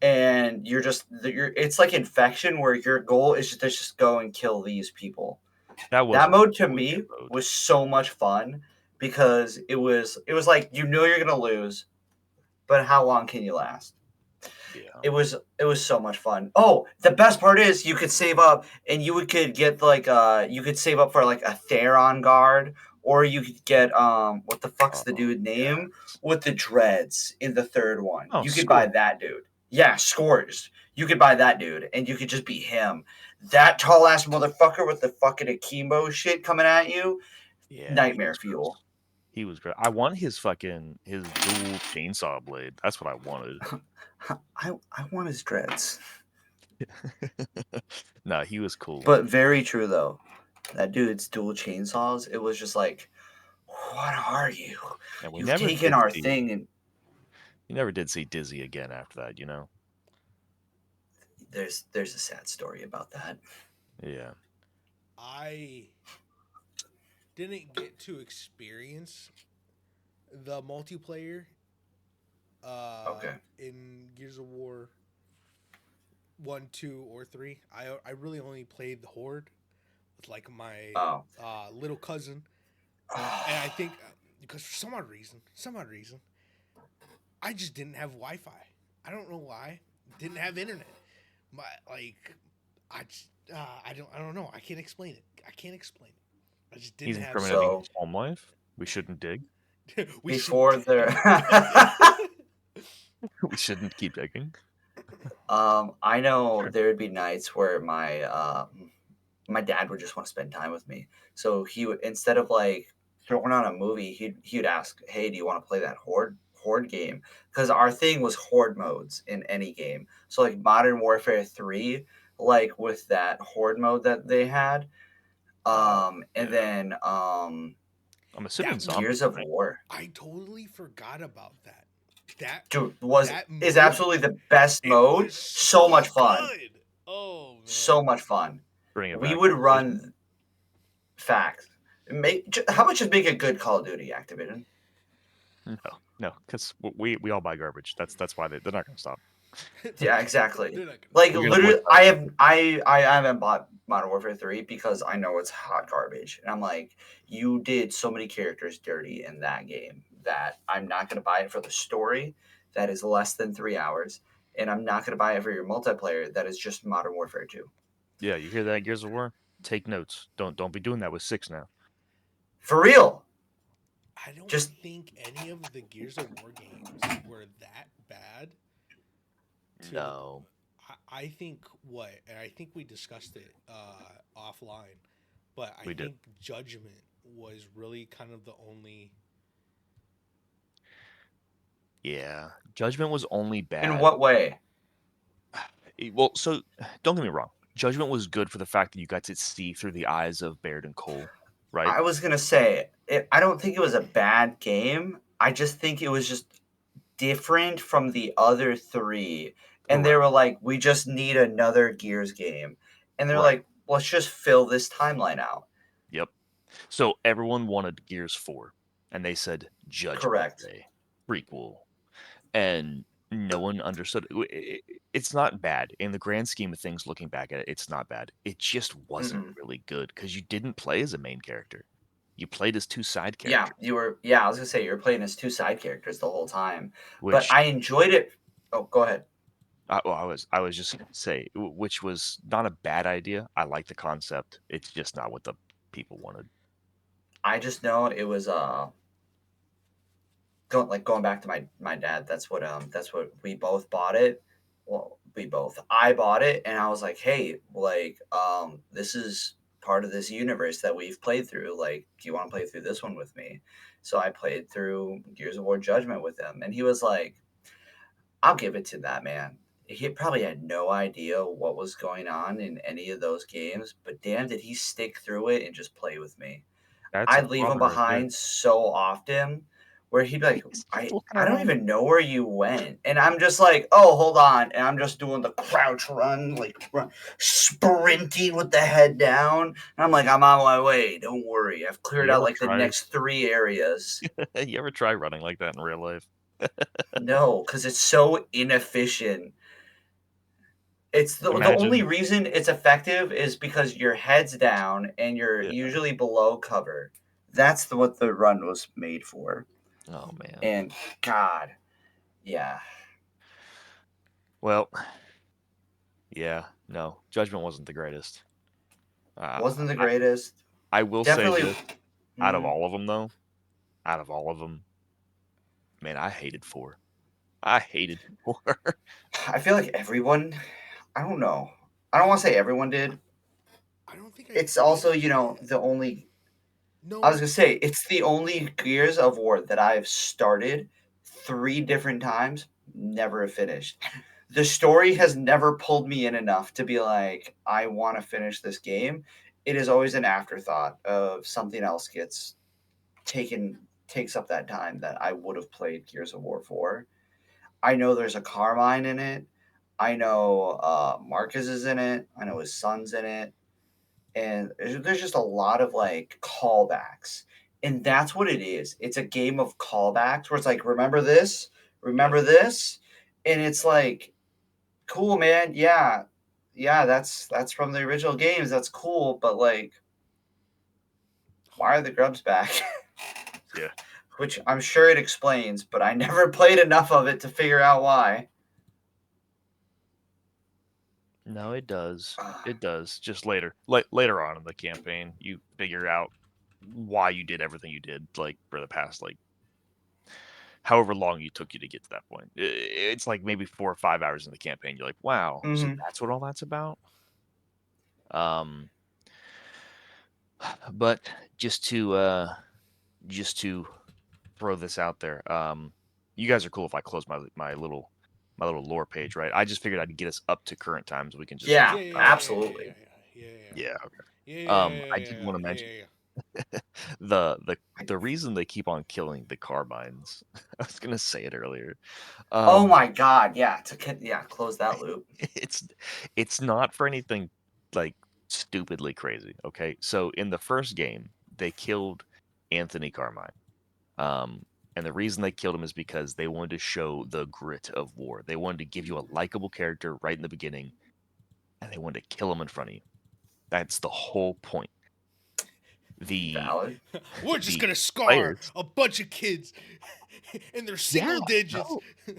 Speaker 3: and you're. It's like infection where your goal is to just go and kill these people.
Speaker 2: That was
Speaker 3: That
Speaker 2: a
Speaker 3: mode to
Speaker 2: really good
Speaker 3: me
Speaker 2: mode.
Speaker 3: was so much fun because it was like you know you're gonna lose, but how long can you last?
Speaker 2: Yeah.
Speaker 3: It was so much fun. Oh, the best part is you could save up and could get like you could save up for like a Theron guard, or you could get what the fuck's the
Speaker 2: Oh
Speaker 3: dude
Speaker 2: yeah.
Speaker 3: name with the dreads in the third one.
Speaker 2: Oh,
Speaker 3: You could buy
Speaker 2: score.
Speaker 3: that dude. Yeah, Scourged. You could buy that dude and you could just be him. That tall ass motherfucker with the fucking akimbo shit coming at you.
Speaker 2: Yeah, he
Speaker 3: Nightmare
Speaker 2: was
Speaker 3: fuel.
Speaker 2: gross. He was great. I want his dual chainsaw blade. That's what I wanted.
Speaker 3: I want his dreads.
Speaker 2: No, he was cool.
Speaker 3: But very true though. That dude's dual chainsaws, it was just like, what are you?
Speaker 2: And we
Speaker 3: You've
Speaker 2: never
Speaker 3: taken
Speaker 2: did
Speaker 3: our
Speaker 2: see
Speaker 3: thing, and
Speaker 2: you never did see Dizzy again after that.
Speaker 3: there's a sad story about that.
Speaker 2: Yeah.
Speaker 1: I didn't get to experience the multiplayer
Speaker 3: Okay.
Speaker 1: in Gears of War 1, 2, or 3. I really only played the Horde with like my
Speaker 3: Oh.
Speaker 1: little cousin, and I think because for some odd reason, I just didn't have Wi-Fi. I don't know why. Didn't have internet. My like, I don't know. I can't explain it. I can't explain it. I just
Speaker 2: He's
Speaker 1: didn't have
Speaker 2: incriminating
Speaker 3: So
Speaker 2: his home life. We shouldn't dig.
Speaker 1: we should.
Speaker 3: before there,
Speaker 2: We shouldn't keep digging.
Speaker 3: I know
Speaker 2: Sure.
Speaker 3: there would be nights where my dad would just want to spend time with me. So he would, instead of like throwing on a movie, he'd ask, "Hey, do you want to play that horde game?" Because our thing was horde modes in any game. So like Modern Warfare 3, like with that horde mode that they had,
Speaker 2: Oh,
Speaker 3: and
Speaker 2: yeah.
Speaker 3: then
Speaker 2: I'm assuming
Speaker 1: That
Speaker 2: zombies,
Speaker 3: Gears of
Speaker 2: right?
Speaker 3: War,
Speaker 1: I totally forgot about that. That
Speaker 3: dude,
Speaker 1: that
Speaker 3: is
Speaker 1: mode,
Speaker 3: absolutely the best
Speaker 1: it
Speaker 3: mode.
Speaker 1: was
Speaker 3: So much
Speaker 1: so
Speaker 3: fun,
Speaker 1: good. Oh man.
Speaker 3: so much fun.
Speaker 2: Bring it
Speaker 3: We
Speaker 2: back,
Speaker 3: would
Speaker 2: Activision.
Speaker 3: run facts. How much just make a good Call of Duty, Activision?
Speaker 2: No, no, because we all buy garbage. That's why they're not gonna stop.
Speaker 3: Yeah, exactly.
Speaker 1: They're not gonna
Speaker 3: Like
Speaker 1: stop.
Speaker 2: We're gonna
Speaker 3: literally,
Speaker 2: boycott them.
Speaker 3: I haven't bought Modern Warfare 3 because I know it's hot garbage, and I'm like, you did so many characters dirty in that game that I'm not gonna buy it for the story that is less than 3 hours, and I'm not gonna buy it for your multiplayer that is just Modern Warfare 2.
Speaker 2: Yeah, you hear that, Gears of War? Take notes. Don't be doing that with 6 now.
Speaker 3: For real,
Speaker 1: I don't
Speaker 3: just
Speaker 1: think any of the Gears of War games were that bad. To
Speaker 2: No.
Speaker 1: I think what, and I think we discussed it offline, but I
Speaker 2: We did.
Speaker 1: think Judgment was really kind of the only.
Speaker 2: Yeah, Judgment was only
Speaker 3: In
Speaker 2: bad.
Speaker 3: what way?
Speaker 2: Well, so don't get me wrong. Judgment was good for the fact that you got to see through the eyes of Baird and Cole, right?
Speaker 3: I was gonna say I don't think it was a bad game. I just think it was just different from the other three. And they
Speaker 2: Correct.
Speaker 3: were like, we just need another Gears game. And they're
Speaker 2: Right.
Speaker 3: like, let's just fill this timeline out.
Speaker 2: Yep. So everyone wanted Gears 4, and they said Judgment
Speaker 3: Correct.
Speaker 2: Day prequel, and no one understood. It's not bad in the grand scheme of things. Looking back at it, it's not bad. It just wasn't
Speaker 3: Hmm.
Speaker 2: really good because you didn't play as a main character. You played as two side
Speaker 3: Yeah,
Speaker 2: characters,
Speaker 3: you were. Yeah, I was gonna say you were playing as two side characters the whole time, but
Speaker 2: which
Speaker 3: I enjoyed it. Oh, go ahead.
Speaker 2: I was just gonna say, which was not a bad idea. I like the concept. It's just not what the people wanted.
Speaker 3: I just know it was going back to my dad. That's what we both bought it. Well, we both. I bought it, and I was like, hey, like this is part of this universe that we've played through. Like, do you want to play through this one with me? So I played through Gears of War Judgment with him, and he was like, I'll give it to that man. He probably had no idea what was going on in any of those games, but damn, did he stick through it and just play with me.
Speaker 2: That's a
Speaker 3: I'd leave him
Speaker 2: father right there.
Speaker 3: behind so often where he'd be like,
Speaker 2: He's just
Speaker 3: I,
Speaker 2: looking
Speaker 3: I don't
Speaker 2: around.
Speaker 3: even know where you went. And I'm just like, oh, hold on. And I'm just doing the crouch run, like sprinting with the head down. And I'm like, I'm on my way. Don't worry. I've cleared
Speaker 2: You
Speaker 3: out
Speaker 2: ever
Speaker 3: like the
Speaker 2: try?
Speaker 3: next 3 areas.
Speaker 2: You ever try running like that in real life?
Speaker 3: No, because it's so inefficient. It's the only
Speaker 2: Imagine.
Speaker 3: reason it's effective is because your head's down and you're
Speaker 2: Yeah.
Speaker 3: usually below cover. That's what the run was made for.
Speaker 2: Oh man.
Speaker 3: And God, yeah,
Speaker 2: Well, yeah. No, Judgment wasn't the greatest.
Speaker 3: wasn't the
Speaker 2: I
Speaker 3: greatest.
Speaker 2: I will say
Speaker 3: Definitely.
Speaker 2: this: out of
Speaker 3: mm,
Speaker 2: all of them, though, out of all of them, man, I hated 4. I hated 4.
Speaker 3: I feel like everyone. I don't know. I don't want to say everyone did.
Speaker 1: I don't think I
Speaker 3: It's
Speaker 1: did.
Speaker 3: also the only. I was
Speaker 1: No,
Speaker 3: gonna say it's the only Gears of War that I've started 3 different times, never have finished. The story has never pulled me in enough to be like, I want to finish this game. It is always an afterthought of something else gets taken takes up that time that I would have played Gears of War for. I know there's a Carmine in it. I know Marcus is in it. I know his son's in it, and there's just a lot of like callbacks, and that's what it is. It's a game of callbacks where it's like,
Speaker 2: Yep.
Speaker 3: remember this, and it's like, cool, man. Yeah, yeah, that's from the original games. That's cool, but like, why are the grubs back?
Speaker 2: Yeah.
Speaker 3: Which I'm sure it explains, but I never played enough of it to figure out why.
Speaker 2: No, it does.
Speaker 3: Uh,
Speaker 2: It does. Just later on in the campaign, you figure out why you did everything you did, like for the past like however long you took you to get to that point. It's like maybe 4 or 5 hours in the campaign. You're like, wow, so
Speaker 3: mm-hmm.
Speaker 2: that's what all that's about. Um, but just to just to throw this out there, you guys are cool if I close my little lore page, right? I just figured I'd get us up to current times. We can just
Speaker 3: Yeah,
Speaker 1: yeah, yeah, yeah, yeah,
Speaker 3: absolutely.
Speaker 1: yeah, yeah,
Speaker 2: yeah.
Speaker 1: yeah, yeah,
Speaker 2: Okay.
Speaker 1: yeah,
Speaker 2: I
Speaker 1: yeah,
Speaker 2: did
Speaker 1: yeah,
Speaker 2: want to
Speaker 1: yeah,
Speaker 2: mention
Speaker 1: yeah, yeah.
Speaker 2: the the
Speaker 3: I,
Speaker 2: the reason they keep on killing the carbines. I was gonna say it earlier.
Speaker 3: oh
Speaker 2: Um,
Speaker 3: my god, yeah. Close that loop.
Speaker 2: it's it's not for anything like stupidly crazy. Okay, so in the first game, they killed Anthony Carmine. Um, and the reason they killed him is because they wanted to show the grit of war. They wanted to give you a likable character right in the beginning, and they wanted to kill him in front of you. That's the whole point. The
Speaker 3: Valid.
Speaker 1: We're just
Speaker 2: the
Speaker 1: gonna scar
Speaker 2: players,
Speaker 1: a bunch of kids in their
Speaker 2: yeah,
Speaker 1: single digits.
Speaker 2: no,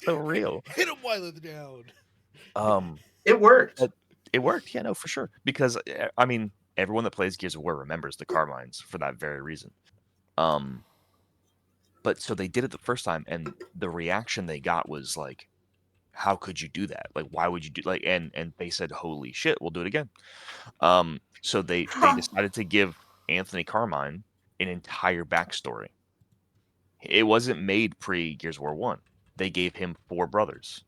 Speaker 2: so real.
Speaker 1: Hit them while they're down.
Speaker 2: Um,
Speaker 3: It worked.
Speaker 2: but it worked, yeah, no, for sure. Because I mean, everyone that plays Gears of War remembers the Carmines for that very reason. Um, but so they did it the first time, and the reaction they got was like, how could you do that? Like, why would you do like? And they said, holy shit, we'll do it again. So they decided to give Anthony Carmine an entire backstory. It wasn't made pre Gears of War 1. They gave him 4 brothers.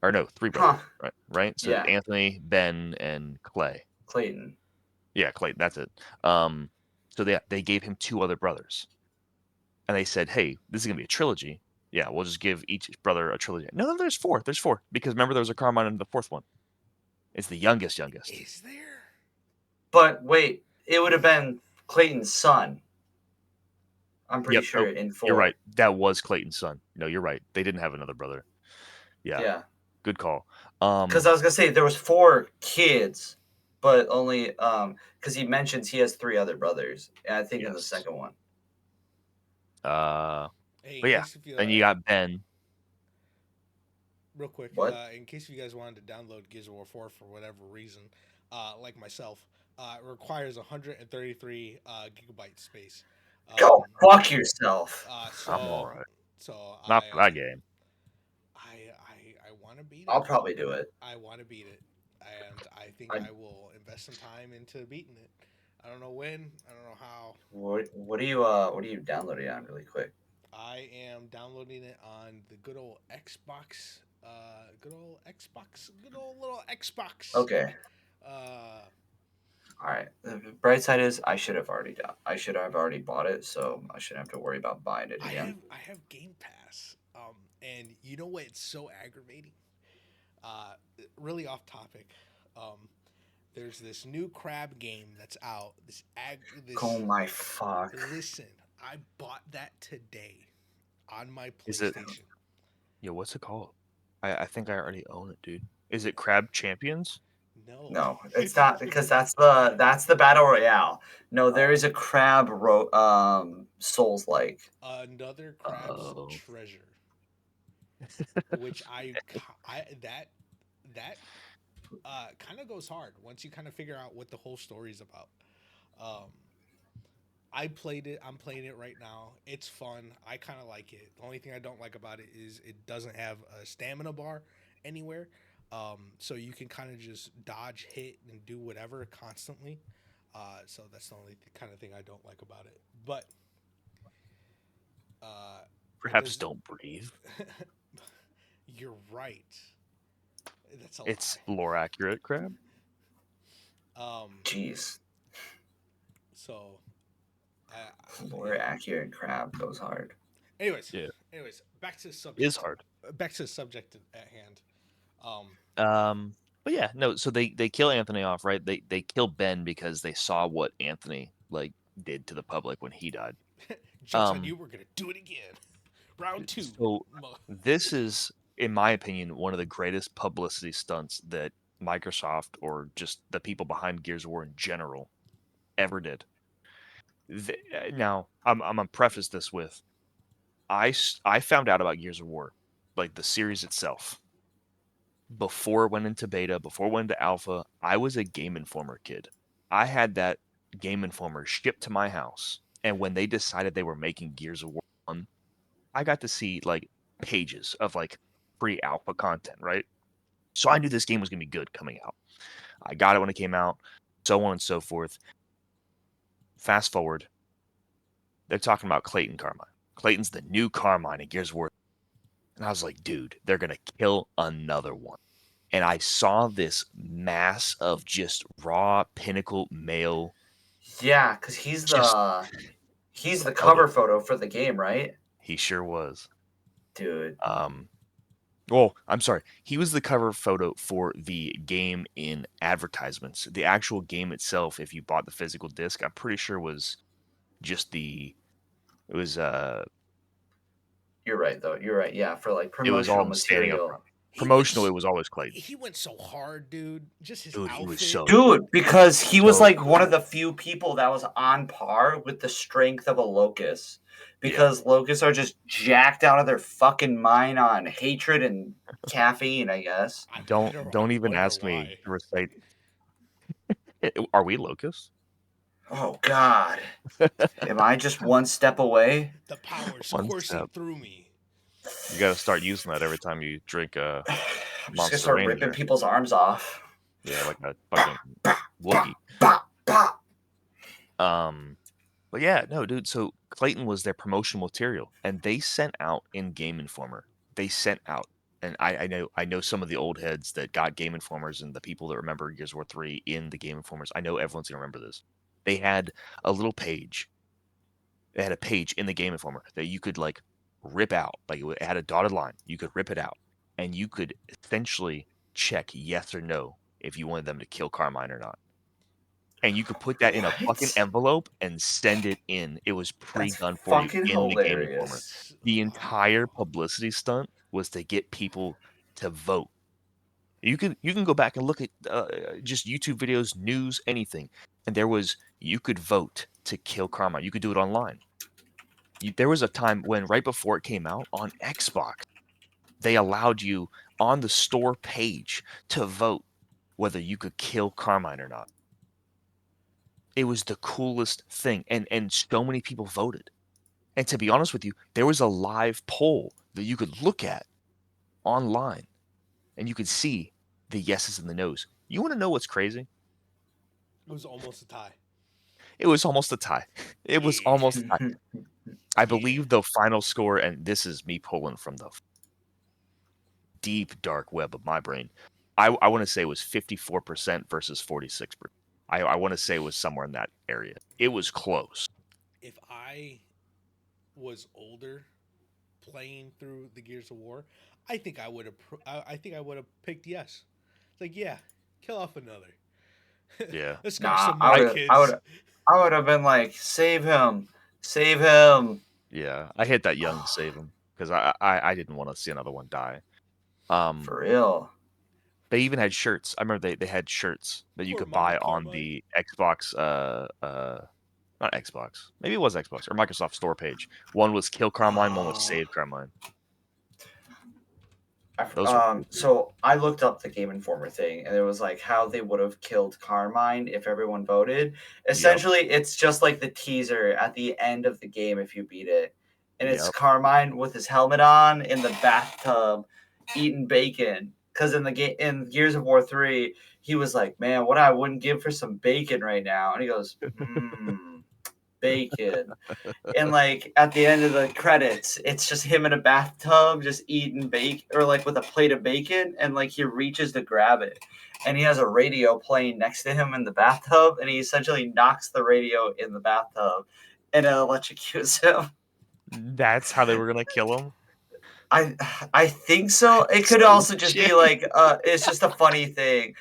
Speaker 2: Or no, 3 brothers,
Speaker 3: Huh.
Speaker 2: right? Right? So
Speaker 3: Yeah.
Speaker 2: Anthony, Ben, and Clay.
Speaker 3: Clayton.
Speaker 2: Yeah, Clay, that's it. So they gave him 2 other brothers. And they said, "Hey, this is going to be a trilogy. Yeah, we'll just give each brother a trilogy." No, there's 4. There's 4 because remember there was a Carmine in the 4th one. It's the youngest.
Speaker 1: Is there?
Speaker 3: But wait, it would have been Clayton's son. I'm pretty
Speaker 2: Yep.
Speaker 3: sure
Speaker 2: Oh,
Speaker 3: in 4.
Speaker 2: you're right. That was Clayton's son. No, you're right. They didn't have another brother. Yeah.
Speaker 3: Yeah.
Speaker 2: Good call.
Speaker 3: Because I was gonna say there was 4 kids, but only because he mentions he has 3 other brothers, and I think in the
Speaker 2: Yes.
Speaker 3: second one.
Speaker 1: Hey,
Speaker 2: But yeah, then you got Ben.
Speaker 1: real quick,
Speaker 3: What?
Speaker 1: in case you guys wanted to download Gears of War 4 for whatever reason, like myself, it requires 133 gigabyte space.
Speaker 3: Go fuck yourself.
Speaker 1: So,
Speaker 2: I'm all right.
Speaker 1: So
Speaker 2: Not for that game.
Speaker 1: I want to beat it.
Speaker 3: I'll probably do it.
Speaker 1: I want to beat it, and I think I will invest some time into beating it. I don't know when. I don't know how.
Speaker 3: What are you downloading on really quick?
Speaker 1: I am downloading it on the good old Xbox. Good old little Xbox.
Speaker 3: Okay.
Speaker 1: Uh,
Speaker 3: All right. The bright side is I should have already bought it, so I shouldn't have to worry about buying it again.
Speaker 1: I have Game Pass. And you know what? It's so aggravating. Uh, really off topic. There's this new crab game that's out. This
Speaker 3: Oh my fuck.
Speaker 1: Listen, I bought that today on my
Speaker 2: Is it?
Speaker 1: PlayStation.
Speaker 2: Yo, what's it called? I think I already own it, dude. Is it Crab Champions?
Speaker 3: No, it's not because that's the battle royale. No, there is a crab souls like.
Speaker 1: Another Crab's Treasure, which that kind of goes hard once you kind of figure out what the whole story is about. I played it. I'm playing it right now. It's fun. I kind of like it. The only thing I don't like about it is it doesn't have a stamina bar anywhere. So you can kind of just dodge, hit, and do whatever constantly. So that's the only kind of thing I don't like about it. But
Speaker 2: Perhaps don't breathe.
Speaker 1: You're right. That's a
Speaker 2: It's
Speaker 1: lie.
Speaker 2: lore accurate crab.
Speaker 3: Jeez.
Speaker 1: So
Speaker 3: Lore accurate crab goes hard.
Speaker 1: Anyways,
Speaker 2: Yeah.
Speaker 1: Back to the subject.
Speaker 2: Is hard.
Speaker 1: Back to the subject at hand.
Speaker 2: But yeah, no. So they kill Anthony off, right? They kill Ben because they saw what Anthony like did to the public when he died.
Speaker 1: Jokes on you. We're gonna do it again. Round 2.
Speaker 2: So this is, in my opinion, one of the greatest publicity stunts that Microsoft or just the people behind Gears of War in general ever did. Now, I'm gonna preface this with, I found out about Gears of War, like the series itself, before it went into beta, before it went into alpha. I was a Game Informer kid. I had that Game Informer shipped to my house, and when they decided they were making Gears of War 1, I got to see like pages of like pre-alpha content, right? So I knew this game was gonna be good coming out. I got it when it came out, so on and so forth. Fast forward, they're talking about Clayton Carmine. Clayton's the new Carmine in Gears of War. And I was like, dude, they're going to kill another one. And I saw this mass of just raw pinnacle male.
Speaker 3: Yeah, because he's the cover photo for the game, right?
Speaker 2: He sure was.
Speaker 3: Dude.
Speaker 2: Well, I'm sorry. He was the cover photo for the game in advertisements. The actual game itself, if you bought the physical disc, I'm pretty sure was just it was
Speaker 3: You're right though. You're right. Yeah, for like
Speaker 2: it was all
Speaker 3: promotional
Speaker 2: standing up
Speaker 3: material.
Speaker 2: front. Promotional, it was always Clayton.
Speaker 1: He went so hard, dude. Just his
Speaker 2: Dude,
Speaker 1: outfit.
Speaker 2: he was so
Speaker 3: Dude, because he was like one of the few people that was on par with the strength of a locust. Because locusts are just jacked out of their fucking mind on hatred and caffeine, I guess.
Speaker 2: Don't even ask me to recite. Are we locusts?
Speaker 3: Oh God. Am I just one step away?
Speaker 1: The power's
Speaker 2: One
Speaker 1: coursing
Speaker 2: step.
Speaker 1: through me.
Speaker 2: You got to start using that every time you drink
Speaker 3: I'm just gonna
Speaker 2: Monster
Speaker 3: start ripping
Speaker 2: Ranger.
Speaker 3: people's arms off.
Speaker 2: Yeah, like a fucking Wookiee.
Speaker 3: Bah, bah.
Speaker 2: But yeah, no, dude. So Clayton was their promotional material, and they sent out in Game Informer. They sent out, and I know some of the old heads that got Game Informers and the people that remember Gears of War 3 in the Game Informers. I know everyone's gonna remember this. They had a little page. They had a page in the Game Informer that you could like rip out. Like it had a dotted line. You could rip it out, and you could essentially check yes or no if you wanted them to kill Carmine or not. And you could put that in a fucking
Speaker 3: What?
Speaker 2: envelope and send it in. It was
Speaker 3: That's
Speaker 2: pre-done for you
Speaker 3: fucking
Speaker 2: in the Game Informer.
Speaker 3: hilarious.
Speaker 2: The entire publicity stunt was to get people to vote. You can go back and look at just YouTube videos, news, anything, and you could vote to kill Carmine. You could do it online. There was a time when right before it came out on Xbox, they allowed you on the store page to vote whether you could kill Carmine or not. It was the coolest thing, and so many people voted. And to be honest with you, there was a live poll that you could look at online, and you could see the yeses and the nos. You want to know what's crazy?
Speaker 1: It was almost a tie.
Speaker 2: It was almost a tie. It was
Speaker 1: Yeah.
Speaker 2: almost a tie. I
Speaker 1: Yeah.
Speaker 2: believe the final score, and this is me pulling from the deep dark web of my brain. I want to say it was 54% versus 46%. I want to say it was somewhere in that area. It was close.
Speaker 1: If I was older playing through the Gears of War, I think I would have. I think I would have picked yes. It's like, yeah, kill off another.
Speaker 2: Yeah.
Speaker 1: Let's go
Speaker 3: Nah,
Speaker 1: some more kids.
Speaker 3: I would have been like, save him, save him.
Speaker 2: Yeah, I hit that young to save him because I didn't want to see another one die.
Speaker 3: For real.
Speaker 2: They even had shirts. I remember they had shirts that you
Speaker 1: Poor
Speaker 2: could
Speaker 1: Mama
Speaker 2: buy on
Speaker 1: Carmine.
Speaker 2: the Xbox not Xbox. Maybe it was Xbox or Microsoft store page. One was Kill Carmine, one was Save Carmine. Those were cool, too.
Speaker 3: So I looked up the Game Informer thing, and it was like how they would have killed Carmine if everyone voted. Essentially, it's just like the teaser at the end of the game if you beat it, and it's
Speaker 2: Yep.
Speaker 3: Carmine with his helmet on in the bathtub, eating bacon. Because in the game in Gears of War 3, he was like, "Man, what I wouldn't give for some bacon right now," and he goes, bacon. And like at the end of the credits, it's just him in a bathtub just eating bacon, or like with a plate of bacon, and like he reaches to grab it, and he has a radio playing next to him in the bathtub, and he essentially knocks the radio in the bathtub and it electrocutes him.
Speaker 2: That's how they were gonna kill him.
Speaker 3: I think so. It could
Speaker 2: So
Speaker 3: also just be
Speaker 2: shit.
Speaker 3: like it's just a funny thing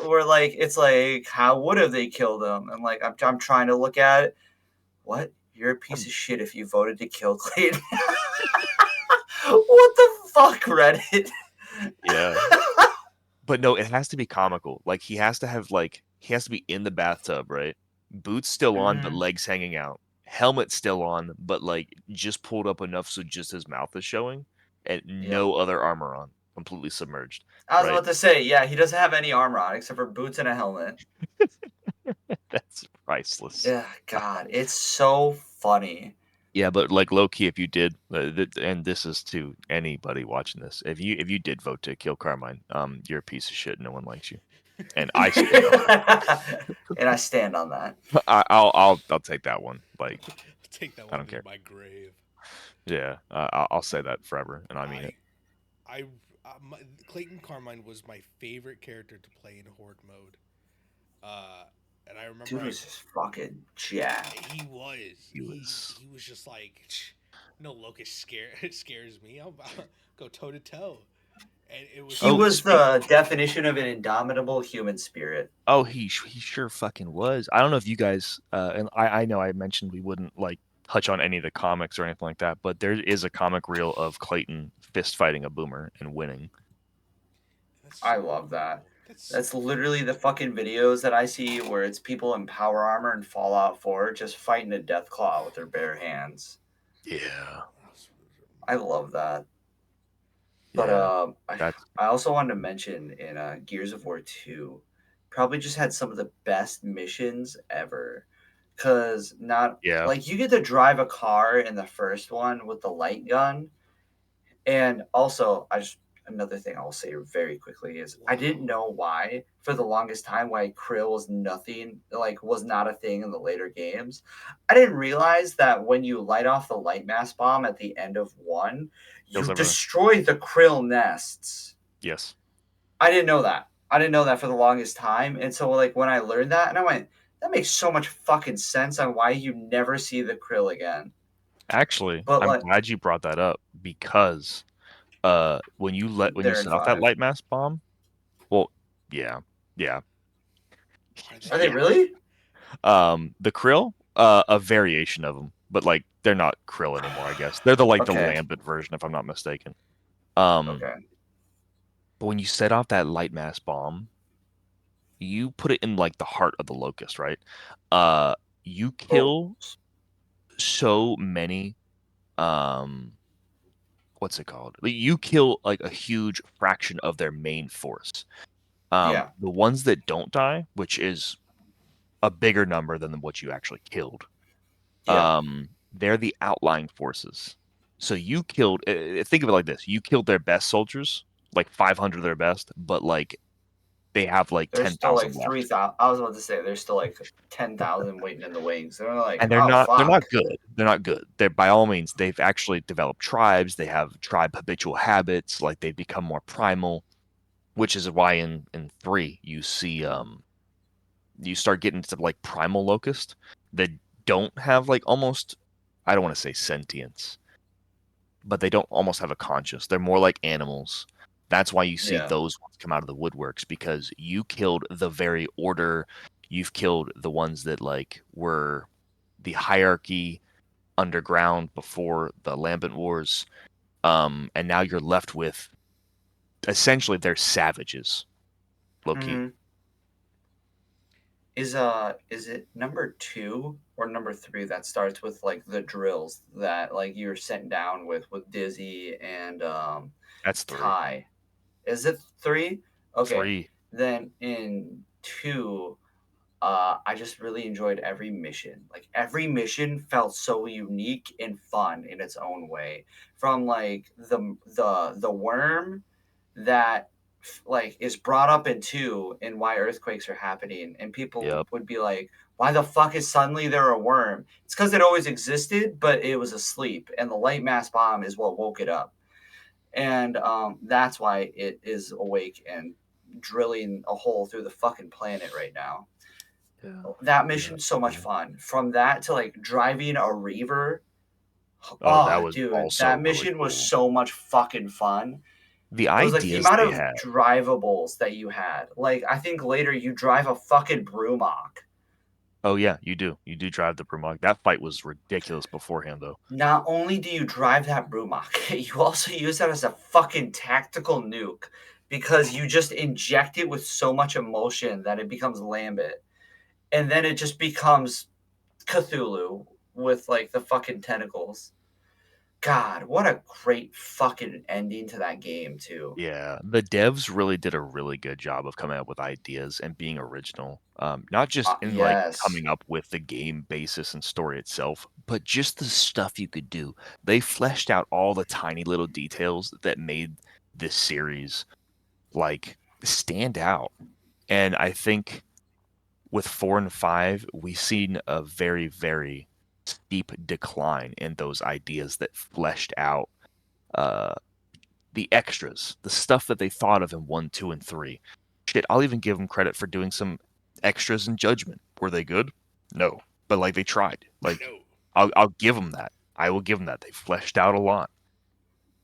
Speaker 3: where like it's like how would have they killed him, and like I'm trying to look at it. What? You're a piece of shit if you voted to kill Clayton. What the fuck, Reddit?
Speaker 2: Yeah. But no, it has to be comical. Like he has to be in the bathtub, right? Boots still on, but legs hanging out. Helmet still on, but like just pulled up enough so just his mouth is showing, and no other armor on, completely submerged.
Speaker 3: I was
Speaker 2: Right?
Speaker 3: about to say, yeah, he doesn't have any armor on except for boots and a helmet.
Speaker 2: That's priceless.
Speaker 3: Yeah, God, it's so funny.
Speaker 2: Yeah, but like low key, if you did, and this is to anybody watching this, if you did vote to kill Carmine, you're a piece of shit. No one likes you, and I stand on that.
Speaker 3: And I stand on that.
Speaker 2: I'll take that one. Like
Speaker 1: Take that
Speaker 2: I
Speaker 1: one
Speaker 2: don't
Speaker 1: to
Speaker 2: care.
Speaker 1: my grave.
Speaker 2: Yeah, I'll say that forever, and I mean it.
Speaker 1: Clayton Carmine was my favorite character to play in Horde mode. And I remember
Speaker 3: Dude was just fucking jacked.
Speaker 1: he was.
Speaker 2: He was.
Speaker 1: He was just like, no locust scares me. I'll go toe to toe. And it was.
Speaker 3: He was the definition of an indomitable human spirit.
Speaker 2: Oh, he sure fucking was. I don't know if you guys, and I know I mentioned we wouldn't like touch on any of the comics or anything like that, but there is a comic reel of Clayton fist fighting a boomer and winning.
Speaker 3: I love that. That's literally the fucking videos that I see where it's people in power armor and Fallout 4 just fighting a Deathclaw with their bare hands.
Speaker 2: Yeah.
Speaker 3: I love that. But I also wanted to mention in Gears of War 2, probably just had some of the best missions ever. Because like you get to drive a car in the first one with the light gun, And also, another thing I'll say very quickly is I didn't
Speaker 1: Wow.
Speaker 3: know why for the longest time why krill was nothing, like was not a thing in the later games. I didn't realize that when you light off the light mass bomb at the end of one,
Speaker 2: Kills
Speaker 3: you
Speaker 2: everything.
Speaker 3: destroy the krill nests.
Speaker 2: Yes.
Speaker 3: I didn't know that. I didn't know that for the longest time. And so like when I learned that, and I went, that makes so much fucking sense on why you never see the krill again.
Speaker 2: Actually,
Speaker 3: But
Speaker 2: I'm
Speaker 3: like
Speaker 2: glad you brought that up because when you
Speaker 3: they're in
Speaker 2: set off that
Speaker 3: 5.
Speaker 2: light mass bomb, well, yeah, yeah,
Speaker 1: Are they?
Speaker 3: Are they
Speaker 2: yeah.
Speaker 3: really?
Speaker 2: The krill, a variation of them, but like they're not krill anymore. I guess they're the
Speaker 3: Okay.
Speaker 2: lambent version, if I'm not mistaken. Um,
Speaker 3: Okay.
Speaker 2: but when you set off that light mass bomb, you put it in like the heart of the locust, right? Uh, you
Speaker 3: Oh,
Speaker 2: kill so many. Um, what's it called? Like, you kill like a huge fraction of their main force.
Speaker 3: yeah.
Speaker 2: The ones that don't die, which is a bigger number than what you actually killed,
Speaker 3: Yeah.
Speaker 2: they're the outlying forces. So you killed. Think of it like this: you killed their best soldiers, like 500 of their best, but like they have like
Speaker 3: There's still like
Speaker 2: 10,000 left,
Speaker 3: 3,000. I was about to say there's still like 10,000 waiting in the wings. They're like,
Speaker 2: and
Speaker 3: oh
Speaker 2: they're not
Speaker 3: fuck.
Speaker 2: good. They're not good. They're by all means they've actually developed tribes. They have tribe habitual habits. Like they become more primal, which is why in 3 you see you start getting to like primal locust that don't have like almost, I don't want to say sentience, but they don't almost have a conscience. They're more like animals. That's why you see
Speaker 3: Yeah.
Speaker 2: those ones come out of the woodworks because you killed the very order. You've killed the ones that like were the hierarchy underground before the Lambent Wars. And now you're left with essentially they're savages, low key.
Speaker 3: Hmm. Is it number 2 or number 3 that starts with like the drills that like you're sent down with Dizzy and
Speaker 2: That's 3.
Speaker 3: Ty? Is it 3? Okay.
Speaker 2: 3.
Speaker 3: Then in 2, I just really enjoyed every mission. Like every mission felt so unique and fun in its own way. From like the worm that like is brought up in 2 and why earthquakes are happening, and people
Speaker 2: Yep.
Speaker 3: would be like, "Why the fuck is suddenly there a worm?" It's because it always existed, but it was asleep, and the light mass bomb is what woke it up, and that's why it is awake and drilling a hole through the fucking planet right now.
Speaker 2: Yeah.
Speaker 3: That
Speaker 2: Yeah.
Speaker 3: mission's so much fun. From that to like driving a reaver.
Speaker 2: Oh, that
Speaker 3: Oh,
Speaker 2: was
Speaker 3: dude,
Speaker 2: also
Speaker 3: that
Speaker 2: really
Speaker 3: mission was
Speaker 2: cool.
Speaker 3: so much fucking fun.
Speaker 2: The
Speaker 3: It was like the
Speaker 2: ideas
Speaker 3: amount
Speaker 2: they
Speaker 3: of
Speaker 2: had.
Speaker 3: drivables that you had. Like I think later you drive a fucking Brumok.
Speaker 2: Oh yeah, you do. You do drive the Brumog. That fight was ridiculous beforehand, though.
Speaker 3: Not only do you drive that Brumok, you also use that as a fucking tactical nuke because you just inject it with so much emotion that it becomes Lambit. And then it just becomes Cthulhu with like the fucking tentacles. God, what a great fucking ending to that game, too.
Speaker 2: Yeah, the devs really did a really good job of coming up with ideas and being original. Not just in like
Speaker 3: Yes.
Speaker 2: coming up with the game basis and story itself, but just the stuff you could do. They fleshed out all the tiny little details that made this series like stand out. And I think with 4 and 5, we've seen a very, very steep decline in those ideas that fleshed out uh, the extras, the stuff that they thought of in 1, 2, and 3. Shit, I'll even give them credit for doing some extras in Judgment. Were they good? No, but like they tried. Like
Speaker 1: No.
Speaker 2: I'll give them that. I will give them that. They fleshed out a lot.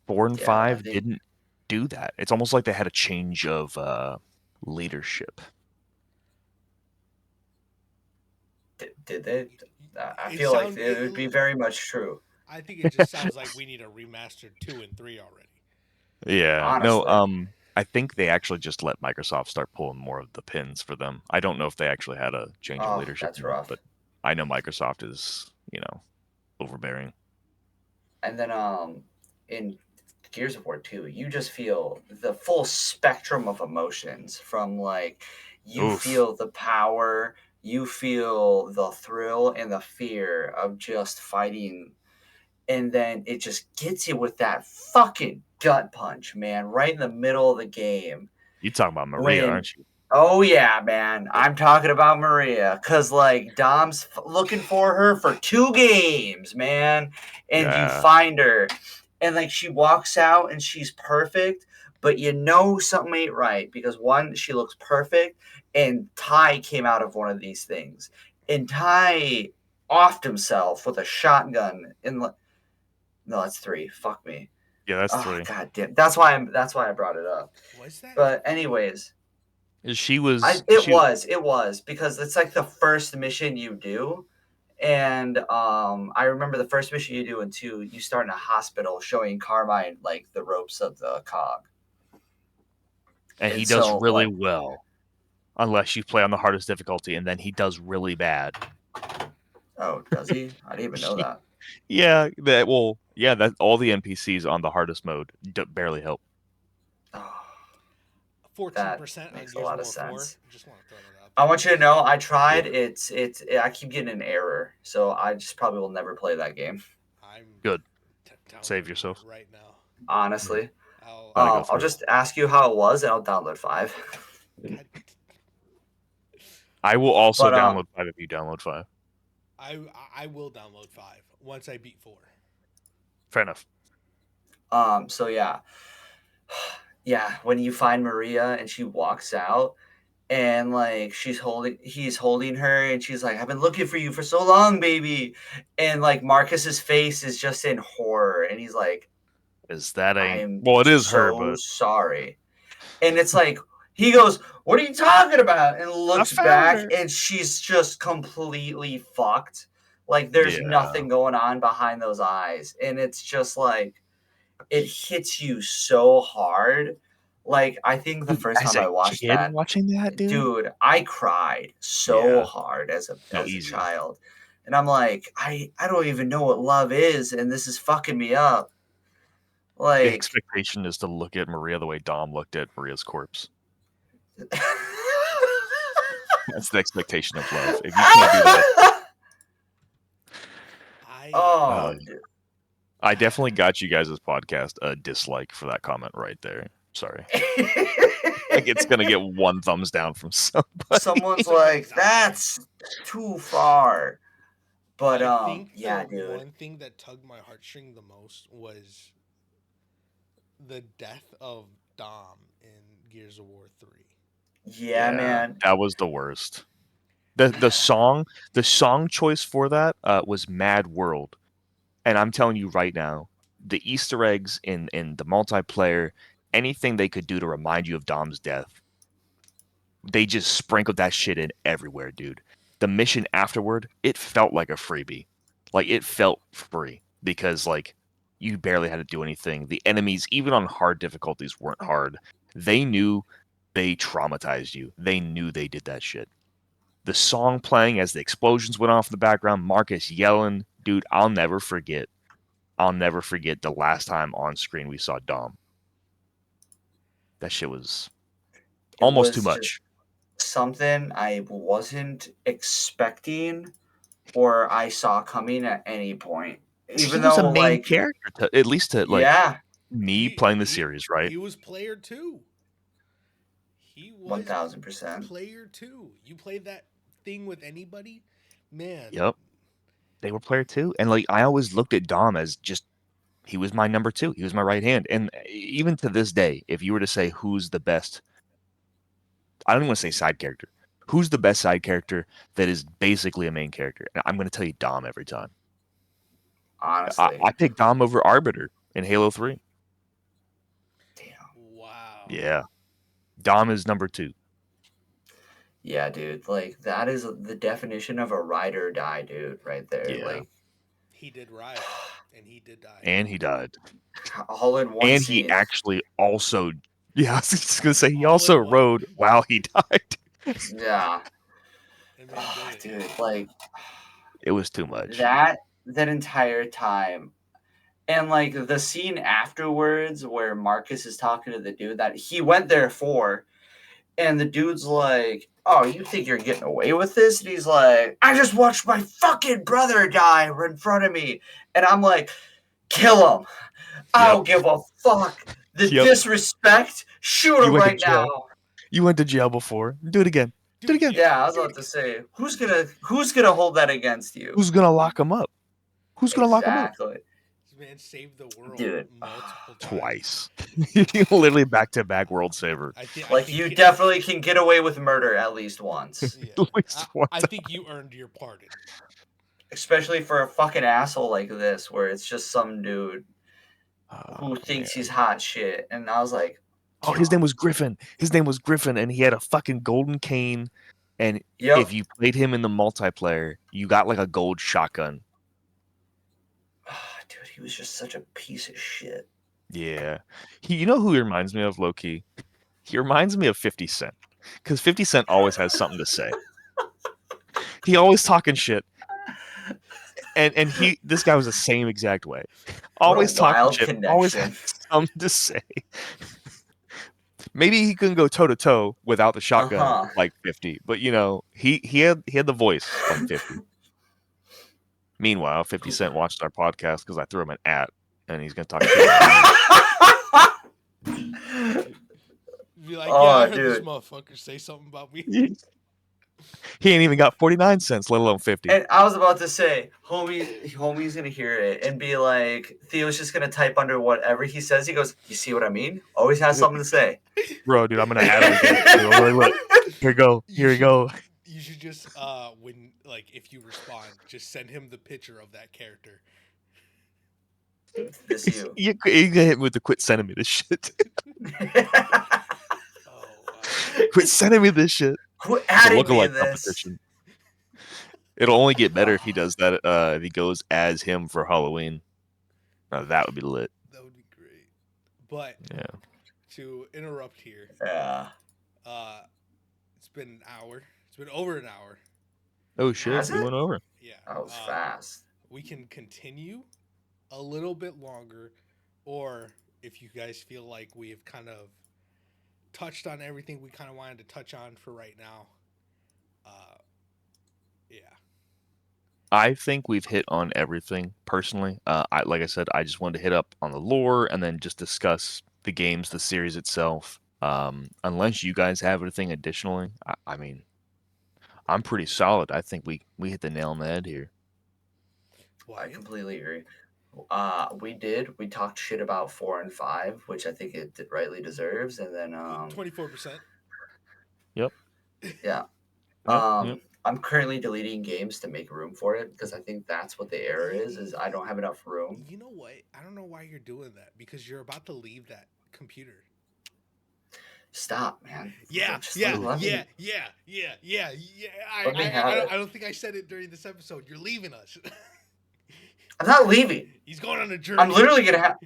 Speaker 2: 4 and
Speaker 3: Yeah, I
Speaker 2: 5
Speaker 3: think
Speaker 2: didn't do that. It's almost like they had a change of leadership.
Speaker 3: did they? I
Speaker 1: It
Speaker 3: feel like
Speaker 1: sound.
Speaker 3: it would be very much true.
Speaker 1: I think it just sounds like we need a remastered 2 and 3 already.
Speaker 2: Yeah. No,
Speaker 3: Honestly.
Speaker 2: I think they actually just let Microsoft start pulling more of the pins for them. I don't know if they actually had a change of
Speaker 3: Oh,
Speaker 2: leadership
Speaker 3: that's
Speaker 2: or not,
Speaker 3: rough.
Speaker 2: but I know Microsoft is, overbearing.
Speaker 3: And then in Gears of War 2, you just feel the full spectrum of emotions from like you
Speaker 2: Oof.
Speaker 3: feel the power, you feel the thrill and the fear of just fighting, and then it just gets you with that fucking gut punch, man, right in the middle of the game.
Speaker 2: You talking about Maria,
Speaker 3: When,
Speaker 2: aren't you?
Speaker 3: oh yeah, man, I'm talking about Maria, cause like Dom's looking for her for 2 games, man, and you
Speaker 2: Yeah.
Speaker 3: find her, and like she walks out and she's perfect, but you know something ain't right because one, she looks perfect, and Ty came out of one of these things, and Ty offed himself with a shotgun in. No, that's 3. Fuck me.
Speaker 2: Yeah, that's
Speaker 3: Oh
Speaker 2: 3.
Speaker 3: god damn. That's why I brought it up.
Speaker 1: Was that?
Speaker 3: But anyways.
Speaker 2: She was.
Speaker 3: It was because it's like the first mission you do, and I remember the first mission you do in 2, you start in a hospital showing Carmine like the ropes of the cog,
Speaker 2: And he
Speaker 3: and
Speaker 2: does
Speaker 3: so
Speaker 2: really
Speaker 3: like,
Speaker 2: well, unless you play on the hardest difficulty, and then he does really bad.
Speaker 3: oh, does he? I didn't even know that.
Speaker 2: Yeah, that all the NPCs on the hardest mode barely help.
Speaker 3: Oh,
Speaker 1: 14% on
Speaker 3: makes a
Speaker 1: Gears
Speaker 3: lot of
Speaker 1: of War 4.
Speaker 3: sense.
Speaker 1: Just want to throw that out
Speaker 3: I
Speaker 1: there.
Speaker 3: want you to know I tried. It's I keep getting an error, so I just probably will never play that game.
Speaker 1: I'm
Speaker 2: Good.
Speaker 1: downloading
Speaker 2: Save
Speaker 1: it
Speaker 2: yourself.
Speaker 1: right now.
Speaker 3: Honestly,
Speaker 2: Gotta go
Speaker 3: I'll
Speaker 2: through it.
Speaker 3: just ask you how it was, and I'll download 5.
Speaker 1: God,
Speaker 2: I will also
Speaker 3: But
Speaker 2: download 5 if you download 5.
Speaker 1: I will download 5 once I beat 4.
Speaker 2: Fair enough.
Speaker 3: So yeah. Yeah, when you find Maria and she walks out and like he's holding her and she's like, I've been looking for you for so long, baby. And like Marcus's face is just in horror and he's like,
Speaker 2: Is that
Speaker 3: I'm
Speaker 2: well, it is her,
Speaker 3: so
Speaker 2: but
Speaker 3: sorry. And it's like he goes, what are you talking about? And
Speaker 2: I
Speaker 3: looks
Speaker 2: found
Speaker 3: back
Speaker 2: her.
Speaker 3: and she's just completely fucked. Like there's
Speaker 2: Yeah.
Speaker 3: nothing going on behind those eyes. And it's just like it hits you so hard. Like I think the
Speaker 2: Dude,
Speaker 3: first
Speaker 2: as
Speaker 3: time
Speaker 2: a
Speaker 3: I watched
Speaker 2: kid
Speaker 3: that,
Speaker 2: watching that,
Speaker 3: dude, I cried so
Speaker 2: Yeah.
Speaker 3: hard as
Speaker 2: No,
Speaker 3: a
Speaker 2: easy.
Speaker 3: child. And I'm like, I don't even know what love is, and this is fucking me up.
Speaker 2: The
Speaker 3: Like
Speaker 2: expectation is to look at Maria the way Dom looked at Maria's corpse. That's the expectation of love. If you can't do that,
Speaker 3: Oh, dude.
Speaker 2: I definitely got you guys' podcast a dislike for that comment right there. Sorry. Like it's gonna get 1 thumbs down from somebody.
Speaker 3: Someone's like, that's too far. But
Speaker 1: I think
Speaker 3: yeah,
Speaker 1: the
Speaker 3: dude.
Speaker 1: one thing that tugged my heartstring the most was the death of Dom in Gears of War 3.
Speaker 3: Yeah, man.
Speaker 2: That was the worst. The song choice for that was Mad World. And I'm telling you right now, the Easter eggs in the multiplayer, anything they could do to remind you of Dom's death, they just sprinkled that shit in everywhere, dude. The mission afterward, it felt like a freebie. Like it felt free because like you barely had to do anything. The enemies, even on hard difficulties, weren't hard. They knew they traumatized you. They knew they did that shit. The song playing as the explosions went off in the background, Marcus yelling, dude, I'll never forget the last time on screen we saw Dom. That shit was almost too much.
Speaker 3: Something I wasn't expecting or I saw coming at any point. Even
Speaker 2: He was a
Speaker 3: though,
Speaker 2: main
Speaker 3: like,
Speaker 2: character, at least to like
Speaker 3: yeah,
Speaker 2: me playing the series, right?
Speaker 1: He was player 2. He was
Speaker 3: 1000%.
Speaker 1: player 2. You played that thing with anybody, man.
Speaker 2: Yep. They were player 2. And like I always looked at Dom as just he was my number 2. He was my right hand. And even to this day, if you were to say who's the best, I don't even want to say side character. Who's the best side character that is basically a main character? And I'm going to tell you Dom every time.
Speaker 3: Honestly.
Speaker 2: I picked Dom over Arbiter in Halo 3.
Speaker 3: Damn.
Speaker 1: Wow.
Speaker 2: Yeah. Dom is number 2.
Speaker 3: Yeah, dude. Like, that is the definition of a ride or die, dude, right there.
Speaker 2: Yeah.
Speaker 3: Like,
Speaker 1: he did ride, and he did die.
Speaker 2: And he died.
Speaker 3: all in one
Speaker 2: And
Speaker 3: scene.
Speaker 2: he actually also, yeah, I was just going to say, he
Speaker 1: All
Speaker 2: also
Speaker 1: in one.
Speaker 2: rode while he died.
Speaker 3: Yeah.
Speaker 1: And man did it.
Speaker 3: Dude, like,
Speaker 2: It was too much.
Speaker 3: that entire time. And like the scene afterwards where Marcus is talking to the dude that he went there for, and the dude's like, oh, you think you're getting away with this? And he's like, I just watched my fucking brother die in front of me. And I'm like, kill him. I don't give a fuck. The
Speaker 2: Yep.
Speaker 3: disrespect. Shoot
Speaker 2: You
Speaker 3: him
Speaker 2: went to
Speaker 3: right
Speaker 2: jail.
Speaker 3: now.
Speaker 2: You went to jail before. Do it again. Do it again.
Speaker 3: Yeah, I was about to say, who's gonna hold that against you?
Speaker 2: Who's gonna lock him up? Who's gonna lock him up?
Speaker 3: Exactly.
Speaker 1: This man saved the world
Speaker 3: Dude.
Speaker 1: multiple times.
Speaker 2: Twice. Literally back-to-back world saver.
Speaker 1: I think
Speaker 3: You definitely can get away with murder at least once.
Speaker 1: Yeah.
Speaker 2: At least one
Speaker 1: I
Speaker 2: time.
Speaker 1: think you earned your pardon.
Speaker 3: Especially for a fucking asshole like this, where it's just some dude who
Speaker 2: Oh,
Speaker 3: thinks
Speaker 2: man.
Speaker 3: he's hot shit. And I was like,
Speaker 2: Oh, his name was Griffin. His name was Griffin, and he had a fucking golden cane. And
Speaker 3: yep.
Speaker 2: if you played him in the multiplayer, you got like a gold shotgun.
Speaker 3: Dude, he was just such a piece of shit.
Speaker 2: Yeah. You know who he reminds me of, low-key? He reminds me of 50 Cent. Because 50 Cent always has something to say. He always talking shit. And this guy was the same exact way. Always talking shit.
Speaker 3: Connection.
Speaker 2: Always had something to say. Maybe he couldn't go toe to toe without the shotgun like 50, but he had the voice of 50. Meanwhile, 50 Cent watched our podcast because I threw him an at, and he's gonna talk shit about me.
Speaker 1: Be like, I heard this
Speaker 3: dude.
Speaker 1: motherfucker say something about me.
Speaker 2: He ain't even got 49 cents, let alone 50.
Speaker 3: And I was about to say, homie's gonna hear it and be like, Theo's just gonna type under whatever he says. He goes, "You see what I mean? Always has something to say."
Speaker 2: Bro, dude, I'm gonna add him again. Look, here we go.
Speaker 1: You should just when if you respond, just send him the picture of that character.
Speaker 3: This you.
Speaker 2: You gonna hit me with the quit sending me this shit. Quit sending me this shit.
Speaker 3: Quit adding me in this.
Speaker 2: Competition. It'll only get better if he does that. If he goes as him for Halloween, now that would be lit.
Speaker 1: That would be great. But
Speaker 2: yeah,
Speaker 1: to interrupt here.
Speaker 3: Yeah.
Speaker 1: It's been an hour. It's been over an hour.
Speaker 2: Oh shit, we went over.
Speaker 1: Yeah,
Speaker 3: that was fast.
Speaker 1: We can continue a little bit longer, or if you guys feel like we have kind of touched on everything we kind of wanted to touch on for right now. Yeah.
Speaker 2: I think we've hit on everything personally. Like I said, I just wanted to hit up on the lore and then just discuss the games, the series itself. Unless you guys have anything additionally, I mean, I'm pretty solid. I think we hit the nail on the head here.
Speaker 3: I completely agree. We talked shit about 4 and 5, which I think it rightly deserves, and then
Speaker 1: 24%.
Speaker 2: Yep.
Speaker 3: Yeah.
Speaker 2: Yep.
Speaker 3: I'm currently deleting games to make room for it because I think that's what the error is I don't have enough room.
Speaker 1: You know what? I don't know why you're doing that because you're about to leave that computer.
Speaker 3: Stop, man.
Speaker 1: Yeah. I don't think I said it during this episode. You're leaving us.
Speaker 3: I'm not leaving.
Speaker 1: He's going on a journey.
Speaker 3: I'm literally going to have...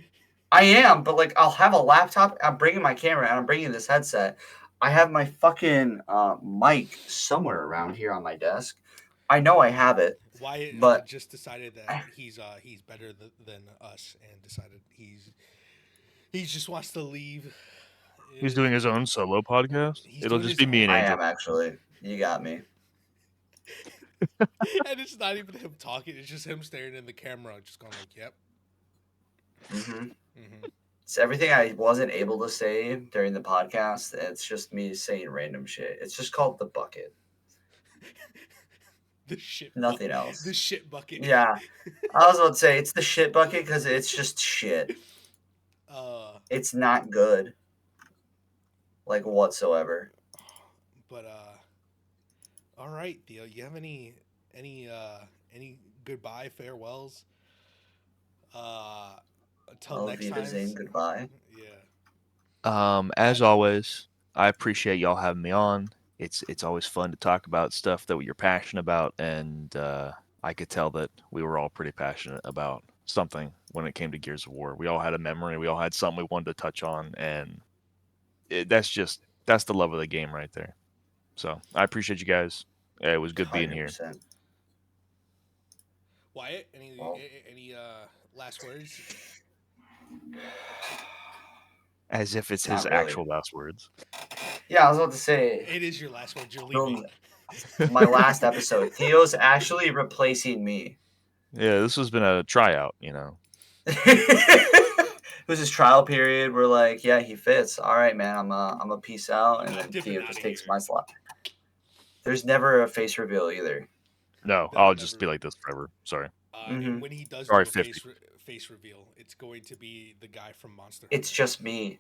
Speaker 3: I am, but I'll have a laptop. I'm bringing my camera and I'm bringing this headset. I have my fucking mic somewhere around here on my desk. I know I have it.
Speaker 1: Wyatt just decided that he's better than us and decided he just wants to leave.
Speaker 2: He's doing his own solo podcast. It'll just be me and Angel.
Speaker 3: I am actually. You got me.
Speaker 1: And it's not even him talking. It's just him staring in the camera, just going like, "Yep."
Speaker 3: It's everything I wasn't able to say during the podcast. It's just me saying random shit. It's just called the bucket.
Speaker 1: The shit.
Speaker 3: Nothing else.
Speaker 1: The shit bucket.
Speaker 3: Yeah, I was about to say it's the shit bucket because it's just shit. It's not good, whatsoever.
Speaker 1: But all right, Theo. You have any goodbye farewells? Until next time.
Speaker 3: Goodbye.
Speaker 1: Yeah.
Speaker 2: As always, I appreciate y'all having me on. It's always fun to talk about stuff that you're passionate about, and I could tell that we were all pretty passionate about something when it came to Gears of War. We all had a memory. We all had something we wanted to touch on, and that's the love of the game right there. So I appreciate you guys. It was good 100%. Being here.
Speaker 1: Wyatt, any last words?
Speaker 2: As if it's his actual last words.
Speaker 3: Yeah, I was about to say.
Speaker 1: It is your last words. You're leaving.
Speaker 3: My last episode. Theo's actually replacing me.
Speaker 2: Yeah, this has been a tryout,
Speaker 3: was his trial period. We're like, yeah, he fits. All right, man. I'm a peace out, and
Speaker 1: I'm
Speaker 3: then
Speaker 1: dipping
Speaker 3: Theo
Speaker 1: outta
Speaker 3: just takes
Speaker 1: here.
Speaker 3: my slot. There's never a face reveal either.
Speaker 2: No,
Speaker 1: There'll
Speaker 2: I'll just
Speaker 1: never
Speaker 2: be
Speaker 1: be.
Speaker 2: like this forever. Sorry.
Speaker 1: And
Speaker 3: Hmm.
Speaker 1: when he does
Speaker 2: Sorry,
Speaker 1: do a
Speaker 2: 50.
Speaker 1: face reveal, it's going to be the guy from Monster
Speaker 3: It's
Speaker 1: Hunter.
Speaker 3: just me.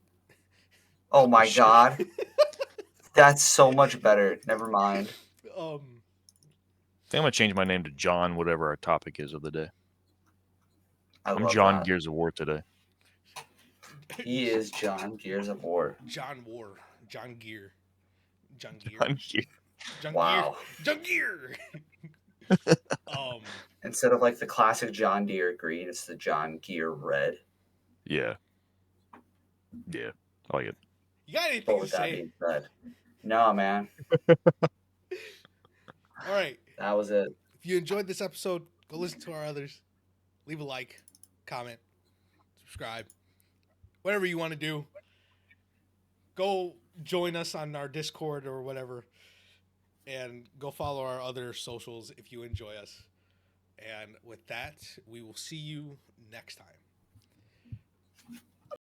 Speaker 3: Oh my
Speaker 2: Shit.
Speaker 3: god, that's so much better. Never mind.
Speaker 1: um,
Speaker 2: I think I'm gonna change my name to John, whatever our topic is of the day.
Speaker 3: I
Speaker 2: I'm
Speaker 3: love
Speaker 2: John
Speaker 3: that.
Speaker 2: Gears of War today.
Speaker 3: He is John Gears of War.
Speaker 1: John War, John Gear, John
Speaker 2: John
Speaker 1: Gears,
Speaker 2: Gear.
Speaker 1: John Gear,
Speaker 3: Wow.
Speaker 1: John Gear. um,
Speaker 3: Instead of like the classic John Deere green, it's the John Gear red.
Speaker 2: Yeah. Yeah. I like it.
Speaker 1: you got anything
Speaker 3: But
Speaker 1: to
Speaker 3: with that
Speaker 1: say?
Speaker 3: being said, no, man,
Speaker 1: All right.
Speaker 3: that was it.
Speaker 1: If you enjoyed this episode, go listen to our others. Leave a like, comment, subscribe, whatever you want to do. Go join us on our Discord or whatever, and go follow our other socials if you enjoy us. And with that, we will see you next time.